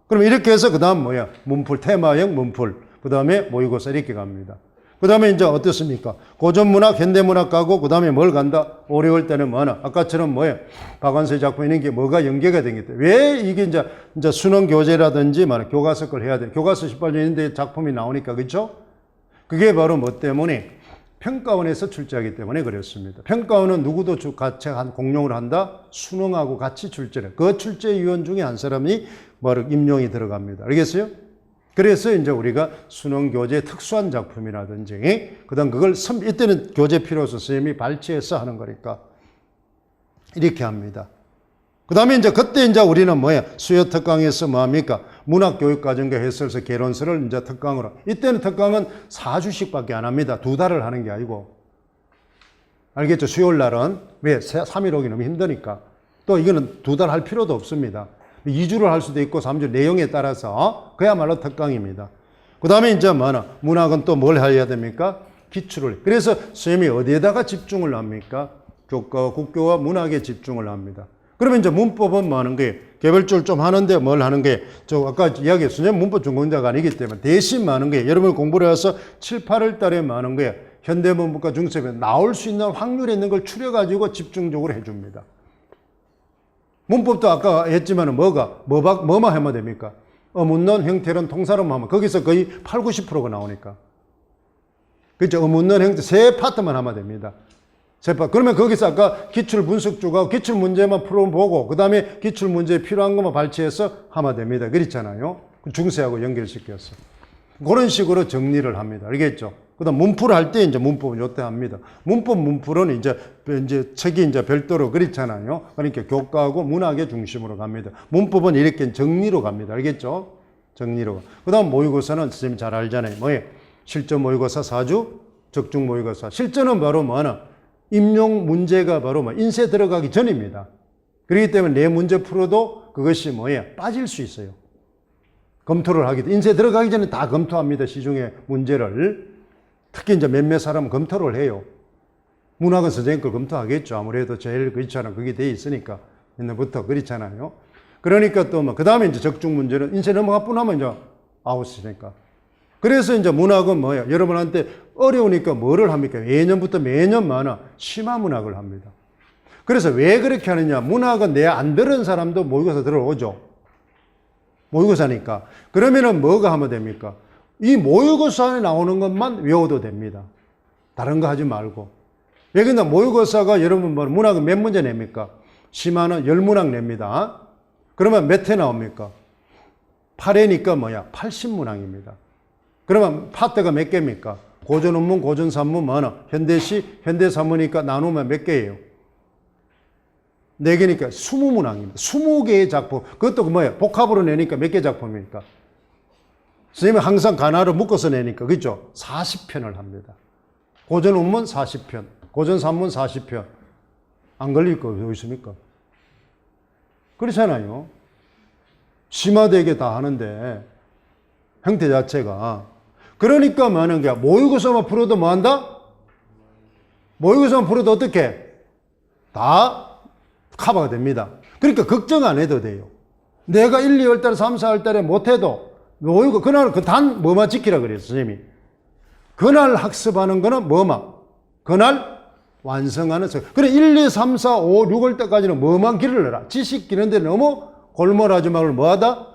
그럼 이렇게 해서 그 다음 뭐야? 문풀, 테마형 문풀. 그 다음에 모의고사 이렇게 갑니다. 그 다음에 이제 어떻습니까? 고전문학, 현대문학 가고, 그 다음에 뭘 간다? 어려울 때는 뭐 하나? 아까처럼 뭐예요? 박완서의 작품 이런 게 뭐가 연계가 되겠다. 왜 이게 이제 수능 교재라든지 교과서 걸 해야 돼? 교과서 18년인데 작품이 나오니까, 그렇죠? 그게 바로 뭐 때문에? 평가원에서 출제하기 때문에 그렇습니다. 평가원은 누구도 같이 공용을 한다? 수능하고 같이 출제를. 그 출제위원 중에 한 사람이 바로 임용이 들어갑니다. 알겠어요? 그래서 이제 우리가 수능 교재 특수한 작품이라든지, 그 다음 그걸 이때는 교재 필요해서 선생님이 발췌해서 하는 거니까. 이렇게 합니다. 그 다음에 이제 그때 이제 우리는 뭐야? 수요 특강에서 뭐 합니까? 문학교육과정과 해설서 개론서를 이제 특강으로. 이때는 특강은 4주씩 밖에 안 합니다. 2달을 하는 게 아니고. 알겠죠? 수요일 날은. 왜? 3일 오기 너무 힘드니까. 또 이거는 2달 할 필요도 없습니다. 2주를 할 수도 있고 3주 내용에 따라서 그야말로 특강입니다. 그 다음에 이제 문학은 또 뭘 해야 됩니까? 기출을. 그래서 선생님이 어디에다가 집중을 합니까? 교과와 국교와 문학에 집중을 합니다. 그러면 이제 문법은 뭐 하는 거예요? 개별적으로 좀 하는데 뭘 하는 거예요? 아까 이야기했어요. 선생님 문법 전공자가 아니기 때문에 대신 뭐 하는 거예요? 여러분 공부를 해서 7, 8월 달에 뭐 하는 거예요? 현대문법과 중세에 나올 수 있는 확률에 있는 걸 추려가지고 집중적으로 해줍니다. 문법도 아까 했지만 뭐만 하면 됩니까? 어문론, 형태론, 통사론 하면 거기서 거의 8, 90%가 나오니까. 그렇죠? 어문론, 형태 세 파트만 하면 됩니다. 세 파트. 그러면 거기서 아까 기출 분석주가 기출 문제만 풀어보고 그 다음에 기출 문제에 필요한 것만 발췌해서 하면 됩니다. 그렇잖아요. 중세하고 연결시켜서. 그런 식으로 정리를 합니다. 알겠죠? 그 다음 문풀 할 때 이제 문법은 요때 합니다. 문풀은 이제 책이 이제 별도로 그렇잖아요. 그러니까 교과하고 문학의 중심으로 갑니다. 문법은 이렇게 정리로 갑니다. 알겠죠? 정리로. 그 다음 모의고사는 선생님 잘 알잖아요. 뭐예요? 실전 모의고사 4주, 적중 모의고사. 실전은 바로 뭐 하나? 임용 문제가 바로 인쇄 들어가기 전입니다. 그렇기 때문에 내 문제 풀어도 그것이 뭐예요? 빠질 수 있어요. 검토를 하기. 인쇄 들어가기 전에 다 검토합니다. 시중에 문제를. 특히 이제 몇몇 사람은 검토를 해요. 문학은 선생님 걸 검토하겠죠. 아무래도 제일 그렇잖아요. 그게 돼 있으니까. 옛날부터 그렇잖아요. 그러니까 또 그 다음에 이제 적중 문제는 인쇄 넘어가 뿐하면 이제 아웃이니까. 그래서 이제 문학은 뭐예요? 여러분한테 어려우니까 뭐를 합니까? 예년부터 매년 심화 문학을 합니다. 그래서 왜 그렇게 하느냐? 문학은 내 안 들은 사람도 모의고사 들어오죠. 모의고사니까. 그러면은 뭐가 하면 됩니까? 이 모의고사 안에 나오는 것만 외워도 됩니다. 다른 거 하지 말고. 왜 그러나 모의고사가 여러분 뭐 문학은 몇 문제 냅니까? 심화는 10문항 냅니다. 그러면 몇 회 나옵니까? 8회니까 뭐야? 80문항입니다. 그러면 파트가 몇 개입니까? 고전원문, 고전산문, 뭐는 현대시, 현대사문이니까 나누면 몇 개예요? 4개니까 20문항입니다. 20개의 작품. 그것도 뭐예요? 복합으로 내니까 몇 개 작품입니까? 선생님은 항상 가나로 묶어서 내니까, 그죠? 40편을 합니다. 고전원문 40편, 고전산문 40편. 안 걸릴 거 어디 있습니까? 그렇잖아요. 심화되게 다 하는데, 형태 자체가. 그러니까 뭐 하는 거야? 모의고사만 풀어도 뭐 한다? 모의고사만 풀어도 어떻게? 다 커버가 됩니다. 그러니까 걱정 안 해도 돼요. 내가 1, 2월 달에 3, 4월 달에 못해도 모의고 그날 그 단 뭐만 지키라 그랬어, 선생님이. 그날 학습하는 거는 뭐만? 그날 완성하는 서. 그래 1, 2, 3, 4, 5, 6월 때까지는 뭐만 기르라. 지식 기르는데 너무 골몰하지 말고 뭐하다?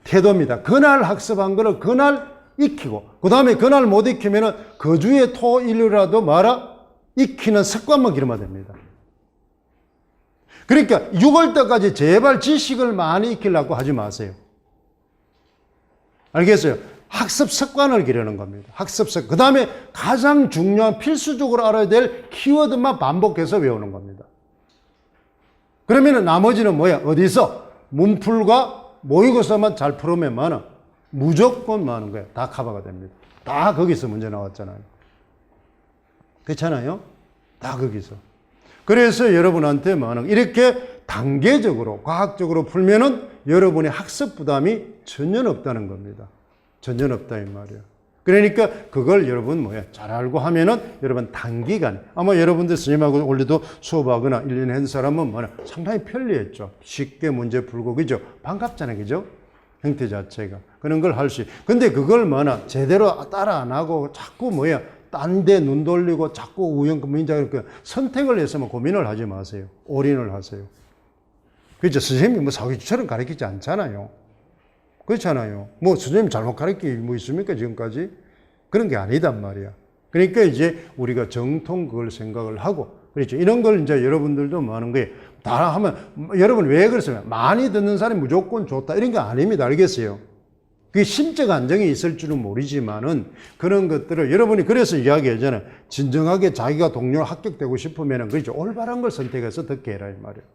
태도입니다. 그날 학습한 거를 그날 익히고 그 다음에 그날 못 익히면은 그 주에 토, 일요일이라도 뭐라? 익히는 습관만 기르면 됩니다. 그러니까 6월 때까지 제발 지식을 많이 익히려고 하지 마세요. 알겠어요? 학습 습관을 기르는 겁니다. 학습 습관. 그 다음에 가장 중요한 필수적으로 알아야 될 키워드만 반복해서 외우는 겁니다. 그러면 나머지는 뭐야? 어디서? 문풀과 모의고사만 잘 풀으면 많아. 무조건 많은 거예요. 다 커버가 됩니다. 다 거기서 문제 나왔잖아요. 그렇잖아요? 다 거기서. 그래서 여러분한테 많은 이렇게 단계적으로 과학적으로 풀면은 여러분의 학습 부담이 전혀 없다는 겁니다. 전혀 없다 이 말이에요. 그러니까 그걸 여러분 뭐야 잘 알고 하면은 여러분 단기간 아마 여러분들 선생님하고 원래도 수업하거나 1년 한 사람은 뭐냐 상당히 편리했죠. 쉽게 문제 풀고 그죠? 반갑잖아요, 그죠? 형태 자체가 그런 걸 할 수. 근데 그걸 뭐냐 제대로 따라 안 하고 자꾸 뭐야 딴 데 눈 돌리고 자꾸 우연민자 이렇게 선택을 해서만 고민을 하지 마세요. 올인을 하세요. 그죠? 선생님이 뭐 사기처럼 가르치지 않잖아요. 그렇잖아요. 뭐 선생님 잘못 가르치기 뭐 있습니까 지금까지? 그런 게 아니단 말이야. 그러니까 이제 우리가 정통 그걸 생각을 하고 그렇죠. 이런 걸 이제 여러분들도 뭐 하는 거예요. 다 하면 여러분 왜 그러세요? 많이 듣는 사람이 무조건 좋다 이런 거 아닙니다. 알겠어요? 그게 심적 안정이 있을 줄은 모르지만은 그런 것들을 여러분이 그래서 이야기하잖아요. 진정하게 자기가 동료 합격되고 싶으면은 그렇죠. 올바른 걸 선택해서 듣게 해라 이 말이에요.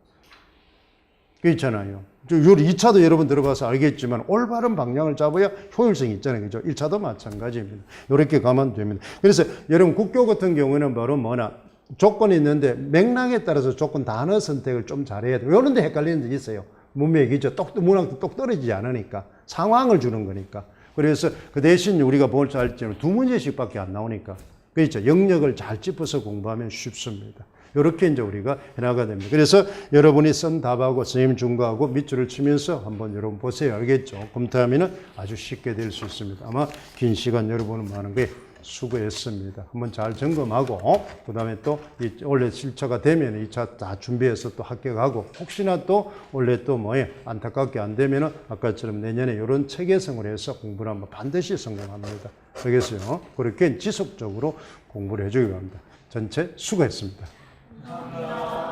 그렇잖아요. 2차도 여러분 들어봐서 알겠지만 올바른 방향을 잡아야 효율성이 있잖아요. 그죠? 1차도 마찬가지입니다. 이렇게 가면 됩니다. 그래서 여러분 국교 같은 경우에는 바로 뭐나 조건이 있는데 맥락에 따라서 조건 단어 선택을 좀 잘해야 돼요. 이런 데 헷갈리는 데 있어요. 문맥이죠. 문학도 똑 떨어지지 않으니까. 상황을 주는 거니까. 그래서 그 대신 우리가 뭘 잘 알지만 2문제씩 밖에 안 나오니까. 그렇죠. 영역을 잘 짚어서 공부하면 쉽습니다. 이렇게 이제 우리가 해나가야 됩니다. 그래서 여러분이 쓴 답하고 선생님 준 거하고 밑줄을 치면서 한번 여러분 보세요. 알겠죠? 검토하면 아주 쉽게 될 수 있습니다. 아마 긴 시간 여러분은 많은 게 수고했습니다. 한번 잘 점검하고 그 다음에 또 원래 실처가 되면 2차 다 준비해서 또 합격하고 혹시나 또 원래 또 뭐에 안타깝게 안 되면은 아까처럼 내년에 이런 체계성을 해서 공부를 하면 반드시 성공합니다. 알겠어요? 그렇게 지속적으로 공부를 해주기 바랍니다. 전체 수고했습니다. 감사합니다.